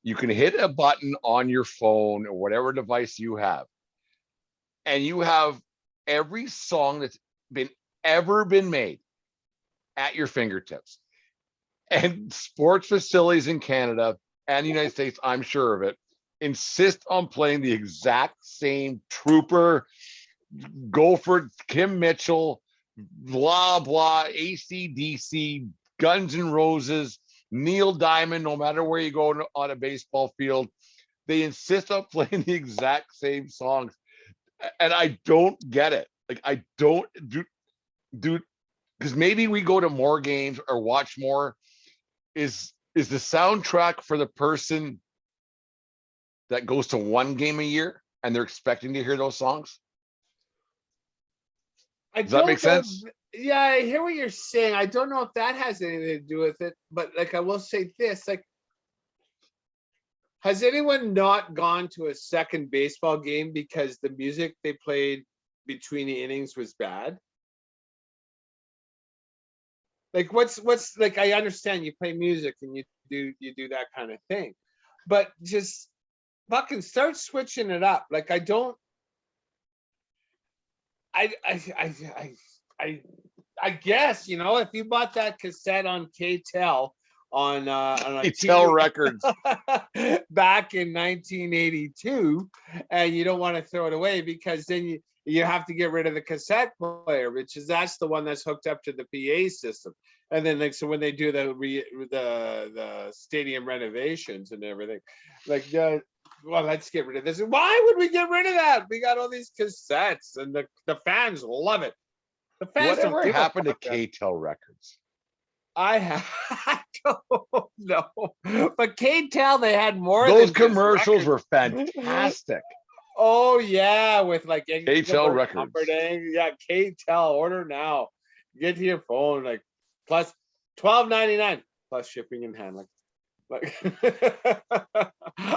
You can hit a button on your phone or whatever device you have, and you have every song that's ever been made at your fingertips. And sports facilities in Canada and the United States, I'm sure of it, insist on playing the exact same Trooper, Gopher, Kim Mitchell, blah, blah, AC/DC, Guns N' Roses, Neil Diamond, no matter where you go on a baseball field. They insist on playing the exact same songs. And I don't get it. Like, I don't do because maybe we go to more games or watch more. Is the soundtrack for the person that goes to 1 game a year and they're expecting to hear those songs? Does that make sense? Yeah, I hear what you're saying. I don't know if that has anything to do with it, but like, I will say this, like, has anyone not gone to a second baseball game because the music they played between the innings was bad? Like, what's like, I understand you play music and you do that kind of thing, but just fucking start switching it up. Like, I don't. I guess, if you bought that cassette on KTEL on KTEL Records back in 1982, and you don't want to throw it away because then you have to get rid of the cassette player, that's the one that's hooked up to the PA system. And then, like, so when they do the stadium renovations and everything, like, well, let's get rid of this. Why would we get rid of that? We got all these cassettes, and the fans love it. The fans Whatever don't happened to KTEL Records? I don't know, but KTEL, they had more. Those commercials were fantastic. Oh yeah, with like KTEL Records. Yeah, KTEL. Order now. Get to your phone, like, plus $12.99 plus shipping and handling. Like,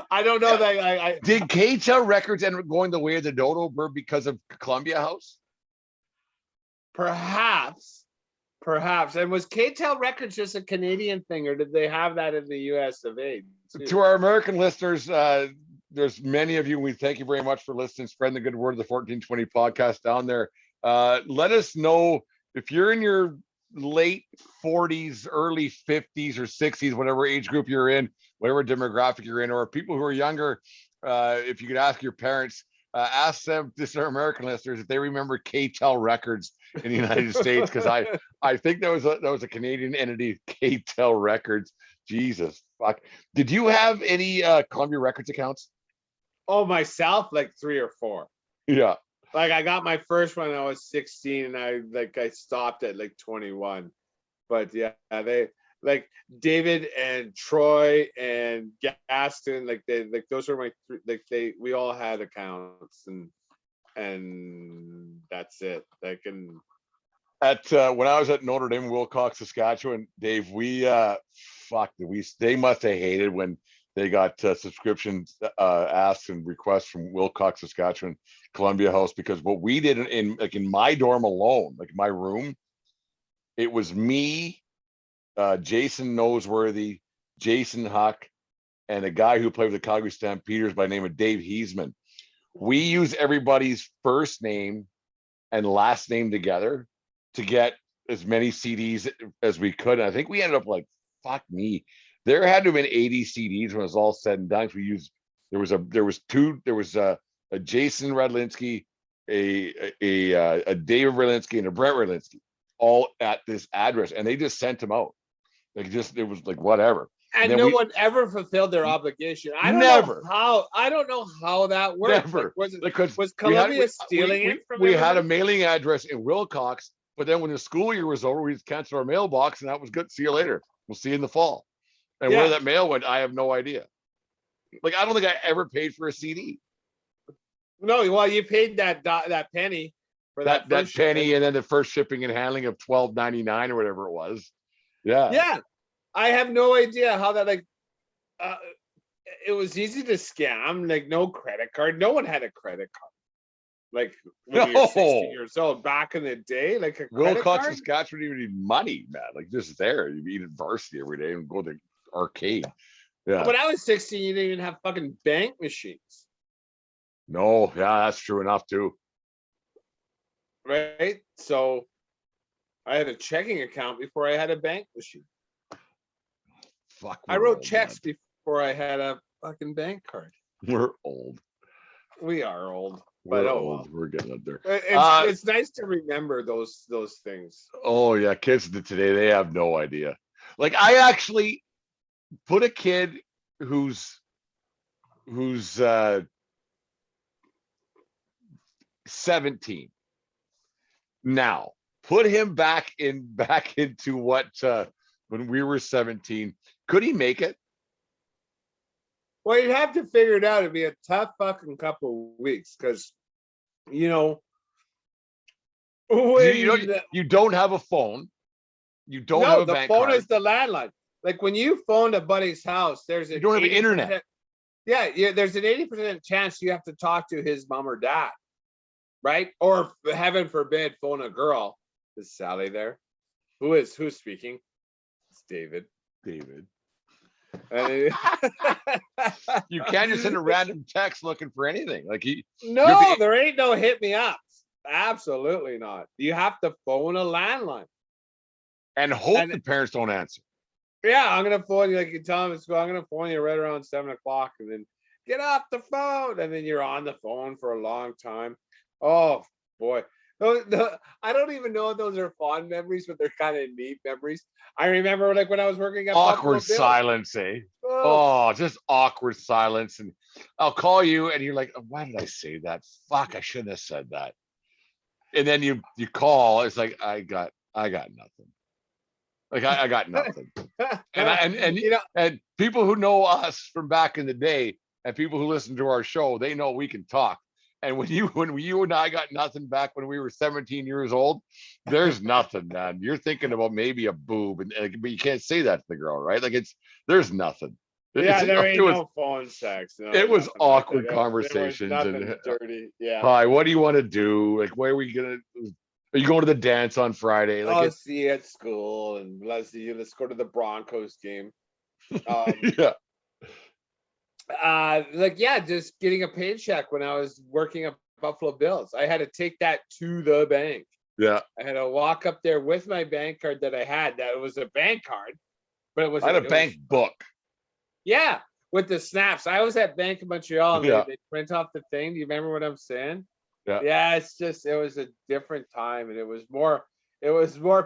I don't know that I did KTEL Records end up going the way of the Dodo Bird because of Columbia House? Perhaps. And was KTEL Records just a Canadian thing, or did they have that in the US of A too? To our American listeners, there's many of you. We thank you very much for listening. Spreading the good word of the 1420 podcast down there. Let us know if you're in your late 40s, early 50s or 60s, whatever age group you're in, whatever demographic you're in, or people who are younger, if you could ask your parents, ask them, this are American listeners, if they remember K-Tel Records in the United States, because I think that was a Canadian entity, K-Tel Records. Jesus fuck. Did you have any Columbia Records accounts? Oh, myself, like 3 or 4. Yeah. Like I got my first one when I was 16, and I stopped at like 21. But yeah, they like David and Troy and Gaston, like those were my we all had accounts, and that's it. Like, and At when I was at Notre Dame, Wilcox, Saskatchewan, Dave, they must have hated when they got subscriptions asks and requests from Wilcox, Saskatchewan, Columbia House, because what we did in my dorm alone, like my room, it was me, Jason Noseworthy, Jason Huck, and a guy who played with the Calgary Stampeders by the name of Dave Heisman. We use everybody's first name and last name together to get as many CDs as we could. And I think we ended up like, fuck me, there had to have been 80 CDs when it was all said and done. We used there was a Jason Redlinski, a David Redlinski, and a Brett Redlinski, all at this address, and they just sent them out. Like, just, it was like whatever. And no one ever fulfilled their obligation. I don't Never. know how that worked. Never. Like, Because was Columbia stealing it from we had a everybody? mailing address in Wilcox, but then when the school year was over, we just canceled our mailbox, and that was good. See you later. We'll see you in the fall. And where that mail went, I have no idea. Like, I don't think I ever paid for a CD. No, well, you paid that penny for that penny, shipping. And then the first shipping and handling of $12.99 or whatever it was. Yeah. Yeah. I have no idea how that, like, it was easy to scam. Like, no credit card. No one had a credit card. Like, when you're 16 years old, back in the day, like a credit Wilcox, card? Saskatchewan, you need money, man. Like, just there. You eat at varsity every day and go to the arcade. Yeah. When I was 16, you didn't even have fucking bank machines. No, yeah, that's true enough too. Right? So I had a checking account before I had a bank machine. Fuck. I wrote checks before I had a fucking bank card. We're old. We are old. We're old. Well. We're getting up there. It's nice to remember those things. Oh yeah, kids today, they have no idea. Like, I actually put a kid who's 17 now, put him back into what when we were 17. Could he make it? Well, you'd have to figure it out. It'd be a tough fucking couple of weeks, because you don't have a phone. You don't have a bank card. The phone is the landline. Like, when you phone a buddy's house, you don't have internet. Yeah, there's an 80% chance you have to talk to his mom or dad, right? Or heaven forbid, phone a girl. Is Sally there? Who's speaking? It's David. You can't just send a random text looking for anything. Like, there ain't no hit me ups. Absolutely not. You have to phone a landline and hope the parents don't answer. Yeah, I'm gonna phone you, like you tell them at school. I'm gonna phone you right around 7 o'clock, and then get off the phone, and then you're on the phone for a long time. Oh boy. I don't even know if those are fond memories, but they're kind of neat memories. I remember, like, when I was working at awkward silence, eh? Oh, just awkward silence. And I'll call you and you're like, why did I say that? Fuck, I shouldn't have said that. And then you call, it's like, I got nothing. Like, I got nothing. And people who know us from back in the day and people who listen to our show, they know we can talk. And when you and I got nothing back when we were 17 years old, there's nothing, man. You're thinking about maybe a boob, but you can't say that to the girl, right? Like, there's nothing. Yeah, there ain't no phone sex. No, it was awkward conversations. Nothing dirty. Yeah. Hi, what do you want to do? Like, where are we gonna? Are you going to the dance on Friday? Like, I'll see you at school, and let's go to the Broncos game. Yeah. Just getting a paycheck when I was working at Buffalo Bills. I had to take that to the bank. Yeah. I had to walk up there with my bank card that I had. That was a bank card, but it was I had a bank book. yeah, with the snaps. I was at Bank of Montreal and Yeah. they print off the thing. Do you remember what I'm saying? Yeah. Yeah, it's just it was a different time and it was more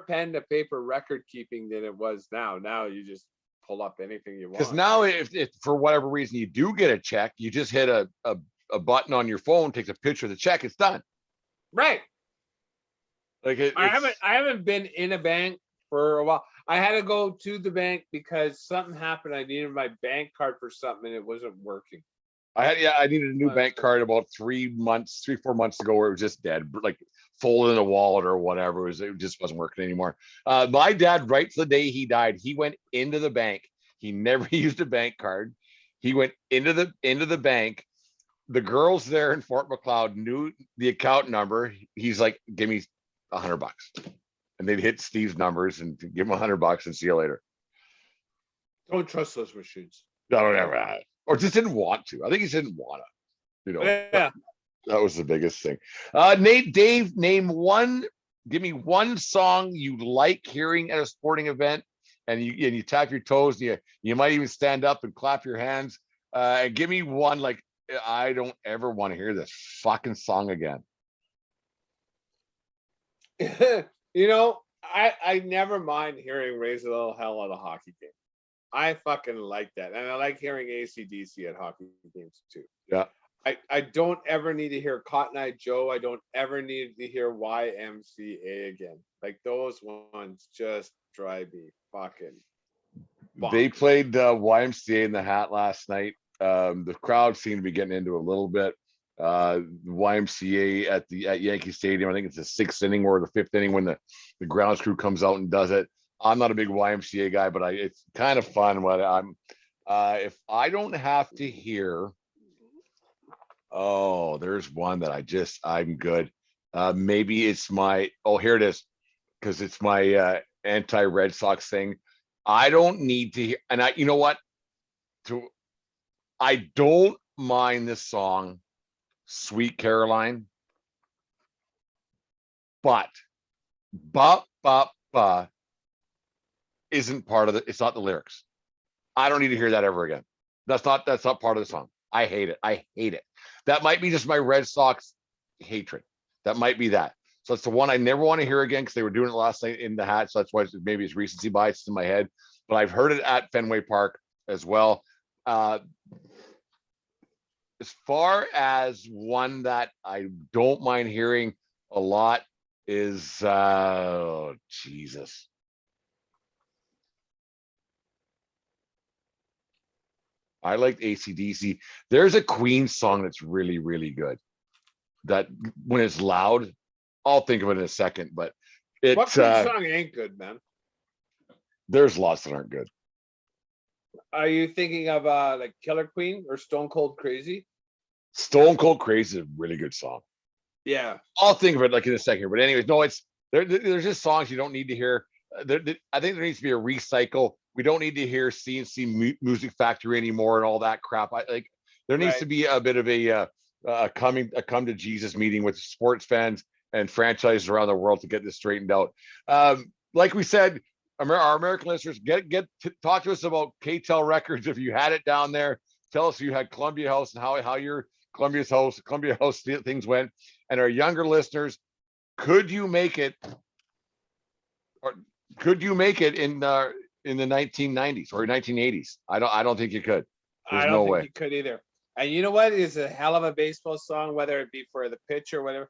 pen to paper record keeping than it was now. Now you just pull up anything you Because want. now, if for whatever reason you do get a check, you just hit a button on your phone, takes a picture of the check, it's done. Right. Like I haven't been in a bank for a while. I had to go to the bank because something happened. I needed my bank card for something and it wasn't working. I needed a new bank card about 4 months ago, where it was just dead, like folded in a wallet or whatever. It just wasn't working anymore. My dad, right to the day he died, he went into the bank. He never used a bank card. He went into the bank. The girls there in Fort McLeod knew the account number. He's like, "Give me $100," and they'd hit Steve's numbers and give him $100 and see you later. Don't trust those machines. No, don't ever, or just didn't want to. I think he just didn't want to. Yeah. That was the biggest thing. Dave, give me one song you like hearing at a sporting event, and you tap your toes, and you might even stand up and clap your hands. And give me one, like, I don't ever want to hear this fucking song again. I never mind hearing Raise a Little Hell at a hockey game. I fucking like that. And I like hearing AC/DC at hockey games too. Yeah. I don't ever need to hear Cotton Eye Joe. I don't ever need to hear YMCA again. Like those ones just drive me fucking bonkers. They played YMCA in the Hat last night. The crowd seemed to be getting into a little bit. YMCA at Yankee Stadium, I think it's the 6th inning or the 5th inning when the grounds crew comes out and does it. I'm not a big YMCA guy, but it's kind of fun when I'm if I don't have to hear. Oh, there's one that I'm good. Maybe it's here it is, because it's my anti-Red Sox thing. I don't need to hear, and you know what? I don't mind this song, Sweet Caroline, but isn't part of it's not the lyrics. I don't need to hear that ever again. That's not part of the song. I hate it. That might be just my Red Sox hatred. That might be that. So it's the one I never want to hear again, because they were doing it last night in the Hat. So that's why maybe it's recency bias in my head. But I've heard it at Fenway Park as well. As far as one that I don't mind hearing a lot is Jesus. I liked AC/DC. There's a Queen song that's really, really good. That when it's loud, I'll think of it in a second. But what Queen song ain't good, man? There's lots that aren't good. Are you thinking of like Killer Queen or Stone Cold Crazy? Stone Cold Crazy is a really good song. Yeah, I'll think of it like in a second. But anyways, no, there's just songs you don't need to hear. I think there needs to be a recycle. We don't need to hear CNC Music Factory anymore and all that crap. There needs to be a bit of a come to Jesus meeting with sports fans and franchises around the world to get this straightened out. Like we said, our American listeners, talk to us about KTEL Records. If you had it down there, tell us if you had Columbia House and how your Columbia House things went. And our younger listeners, could you make it in the 1990s or 1980s? I don't think you could. There's no way you could either. And you know what is a hell of a baseball song, whether it be for the pitch or whatever.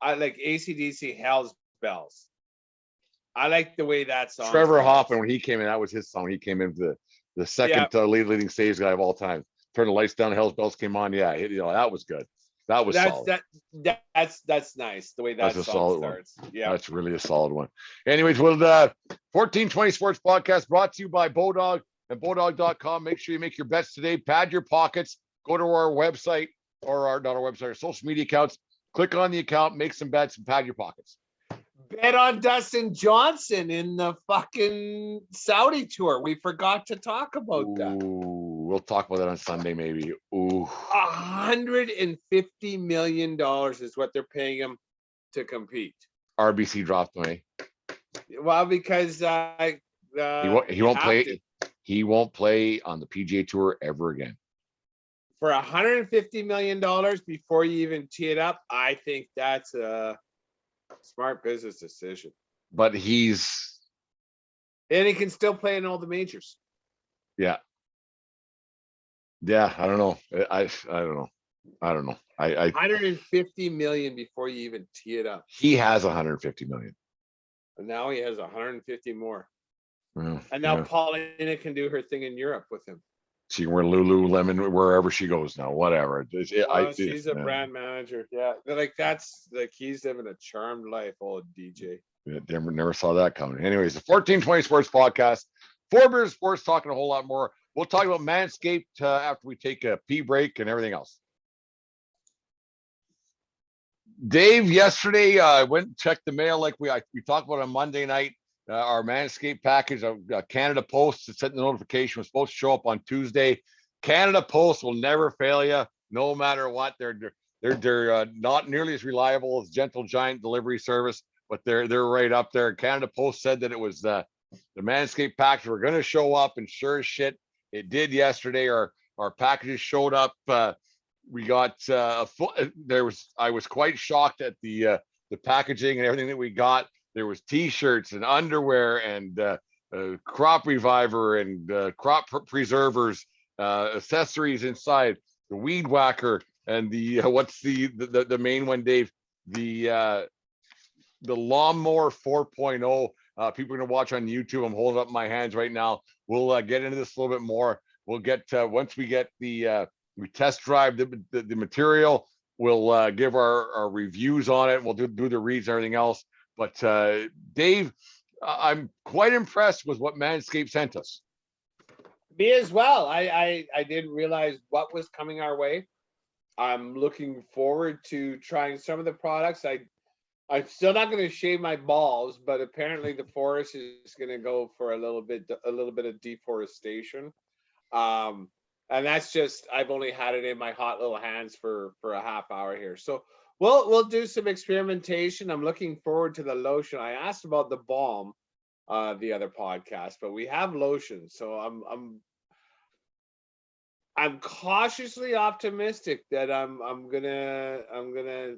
I like AC/DC Hell's Bells. I like the way that song. Trevor Hoffman, when he came in, that was his song. He came in for the second leading stage guy of all time. Turn the lights down, Hell's Bells came on. Yeah, that was good. That was solid. That's nice. The way that song starts. One. Yeah, that's really a solid one. Anyways, 1420 Sports Podcast brought to you by Bodog and Bodog.com. Make sure you make your bets today. Pad your pockets. Go to our website or not our website, our social media accounts. Click on the account, make some bets, and pad your pockets. Bet on Dustin Johnson in the fucking Saudi tour. We forgot to talk about that. We'll talk about that on Sunday, maybe. $150 million is what they're paying him to compete. RBC dropped him. Well, because He won't play. He won't play on the PGA Tour ever again. For $150 million before you even tee it up. I think that's a smart business decision. But and he can still play in all the majors. Yeah. I don't know. I don't know. 150 million before you even tee it up. He has 150 million. And now he has 150 more. Well, and now Paulina can do her thing in Europe with him. She can wear Lululemon wherever she goes now. Whatever. She's a brand manager. Yeah, like that's like he's living a charmed life, old DJ. Never saw that coming. Anyways, the 1420 Sports Podcast, 4 Beers Sports, talking a whole lot more. We'll talk about Manscaped after we take a pee break and everything else. Dave, yesterday I went and checked the mail like we talked about on Monday night. Our Manscaped package, Canada Post sent the notification, was supposed to show up on Tuesday. Canada Post will never fail you, no matter what. They're not nearly as reliable as Gentle Giant delivery service, but they're right up there. Canada Post said that it was the Manscaped package were going to show up, and sure as shit, it did yesterday. Our packages showed up. We got I was quite shocked at the packaging and everything that we got. There was T-shirts and underwear and crop reviver and crop preservers, accessories inside, the weed whacker, and the what's the main one, Dave? The lawnmower 4.0. People are gonna watch on YouTube. I'm holding up my hands right now. We'll get into this a little bit more. We'll get once we get we test drive the material. We'll give our reviews on it. We'll do the reads and everything else. But Dave, I'm quite impressed with what Manscaped sent us. Me as well. I didn't realize what was coming our way. I'm looking forward to trying some of the products. I'm still not going to shave my balls, but apparently the forest is going to go for a little bit of deforestation. And that's just, I've only had it in my hot little hands for a half hour here. So we'll do some experimentation. I'm looking forward to the lotion. I asked about the balm the other podcast, but we have lotion. So I'm cautiously optimistic that I'm gonna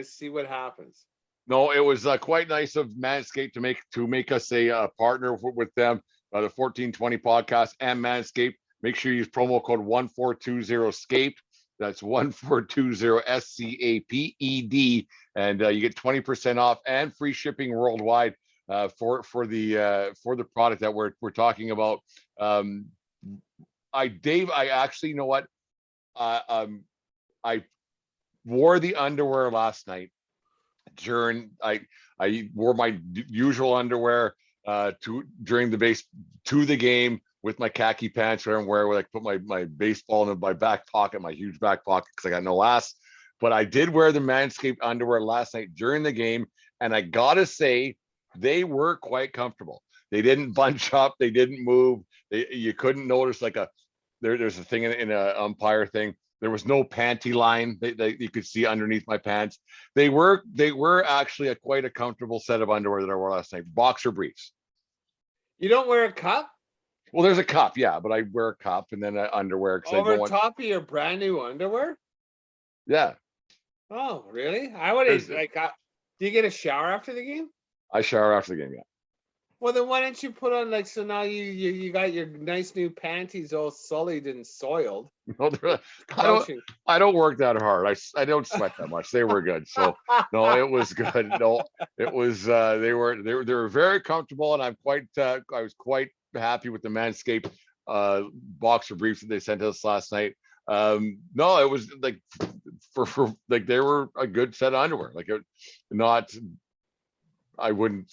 see what happens. No, it was quite nice of Manscaped to make us a partner with them, the 1420 podcast and Manscaped. Make sure you use promo code 1420SCAPED. That's 1420SCAPED, and you get 20% off and free shipping worldwide for the product that we're talking about. Dave, I actually, you know what? I wore the underwear last night. I wore my usual underwear during the the game with my khaki pants where I'm wearing, where I put my baseball in my back pocket, my huge back pocket, because I got no ass. But I did wear the Manscaped underwear last night during the game, and I gotta say, they were quite comfortable. They didn't bunch up, they didn't move. You couldn't notice there's a thing in an umpire thing. There was no panty line that you could see underneath my pants. They were actually quite a comfortable set of underwear that I wore last night. Boxer briefs. You don't wear a cup? Well, there's a cup, yeah, but I wear a cup and then underwear. Over top of your brand new underwear? Yeah. Oh, really? I would do you get a shower after the game? I shower after the game, yeah. Well, then why don't you put on so now you got your nice new panties all sullied and soiled. No, I don't work that hard. I don't sweat that much. They were good. So no, it was good. No, it was they were very comfortable, and I was quite happy with the Manscaped boxer briefs that they sent us last night. No, it was like for they were a good set of underwear. I wouldn't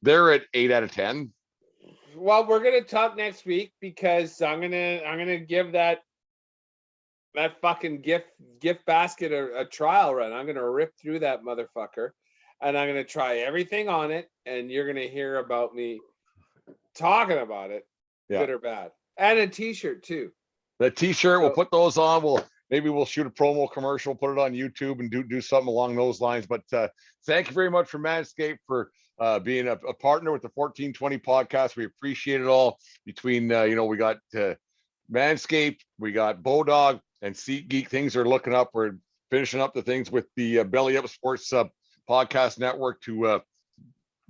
they're at 8 out of 10. Well, we're gonna talk next week because I'm gonna give that fucking gift basket a trial run. I'm gonna rip through that motherfucker, and I'm gonna try everything on it, and you're gonna hear about me talking about it, good or bad, and a T-shirt too. The T-shirt, we'll put those on. maybe we'll shoot a promo commercial, put it on YouTube, and do something along those lines. But thank you very much for Manscaped for being a partner with the 1420 podcast. We appreciate it all. Between we got Manscaped, we got Bodog and SeatGeek. Things are looking up. We're finishing up the things with the Belly Up Sports podcast network to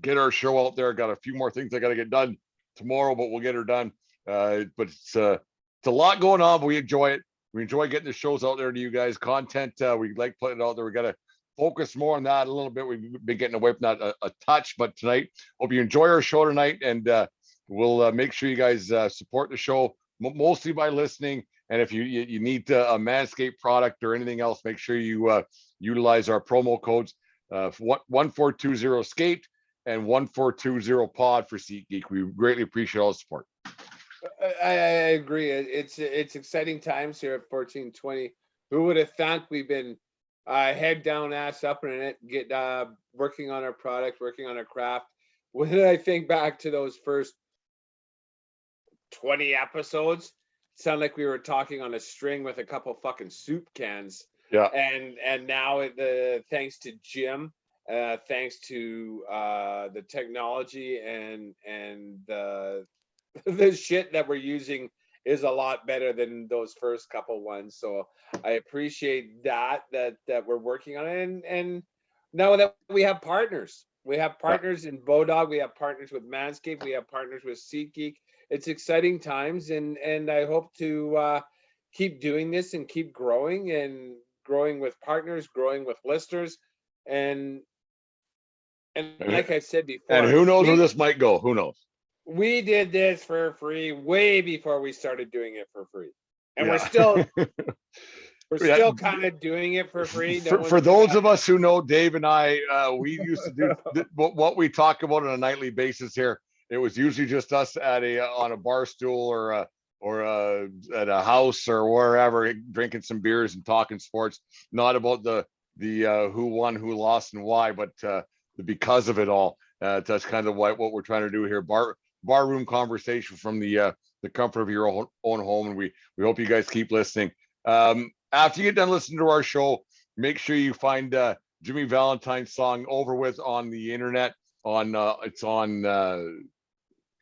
get our show out there. Got a few more things I got to get done tomorrow, but we'll get her done. But it's a lot going on, but we enjoy it. We enjoy getting the shows out there to you guys. Content, we like putting it out there. We got to focus more on that a little bit. We've been getting away from that a touch, but tonight, hope you enjoy our show tonight, and we'll make sure you guys support the show mostly by listening. And if you need a Manscaped product or anything else, make sure you utilize our promo codes 1420 skate and 1420 pod for SeatGeek. We greatly appreciate all the support. I agree. It's exciting times here at 1420. Who would have thought we've been head down, ass up in it, get working on our product, working on our craft. When I think back to those first 20 episodes, it sounded like we were talking on a string with a couple fucking soup cans. Yeah. And now thanks to Jim, thanks to the technology and the shit that we're using is a lot better than those first couple ones. So I appreciate that we're working on it. And now that we have partners, in Bodog, we have partners with Manscaped, we have partners with SeatGeek. It's exciting times, and I hope to keep doing this and keep growing with partners, growing with listeners, and like I said before. And who knows where this might go? Who knows? We did this for free way before we started doing it for free, and we're still kind of doing it for free. For those of us who know Dave and I, we used to do what we talk about on a nightly basis here. It was usually just us on a bar stool or at a house or wherever, drinking some beers and talking sports. Not about the who won, who lost, and why, but the because of it all. That's kind of what we're trying to do here. Barroom conversation from the comfort of your own home, and we hope you guys keep listening. After you get done listening to our show, make sure you find Jimmy Valentine's song "Over With" on the internet. It's on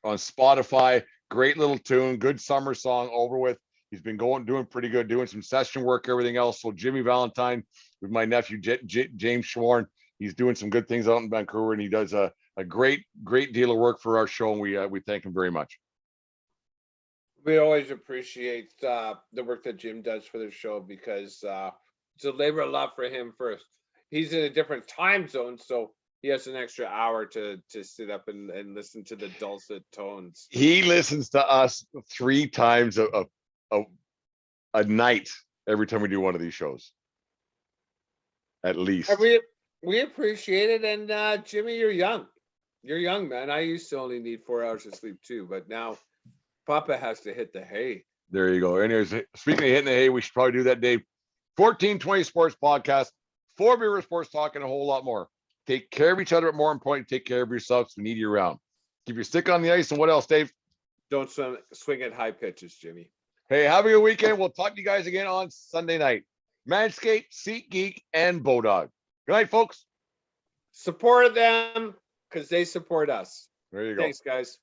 Spotify. Great little tune, good summer song. "Over With." He's been doing pretty good, doing some session work, everything else. So Jimmy Valentine with my nephew James Schwarn. He's doing some good things out in Vancouver, and he does a great deal of work for our show, and we thank him very much. We always appreciate the work that Jim does for the show, because it's a labor of love for him. First, he's in a different time zone, so he has an extra hour to sit up and listen to the dulcet tones. He listens to us 3 times a night every time we do one of these shows, at least. And we appreciate it. And Jimmy, you're young, man. I used to only need 4 hours of sleep too, but now Papa has to hit the hay. There you go. Anyways, speaking of hitting the hay, we should probably do that, Dave. 1420 Sports Podcast, 4 Beer Sports Talk, and a whole lot more. Take care of each other, but more important, take care of yourselves. We need you around. Keep your stick on the ice, and what else, Dave? Don't swing at high pitches, Jimmy. Hey, have a good weekend. We'll talk to you guys again on Sunday night. Manscaped, SeatGeek, and Bodog. Good night, folks. Support them because they support us. There you go. Thanks, guys.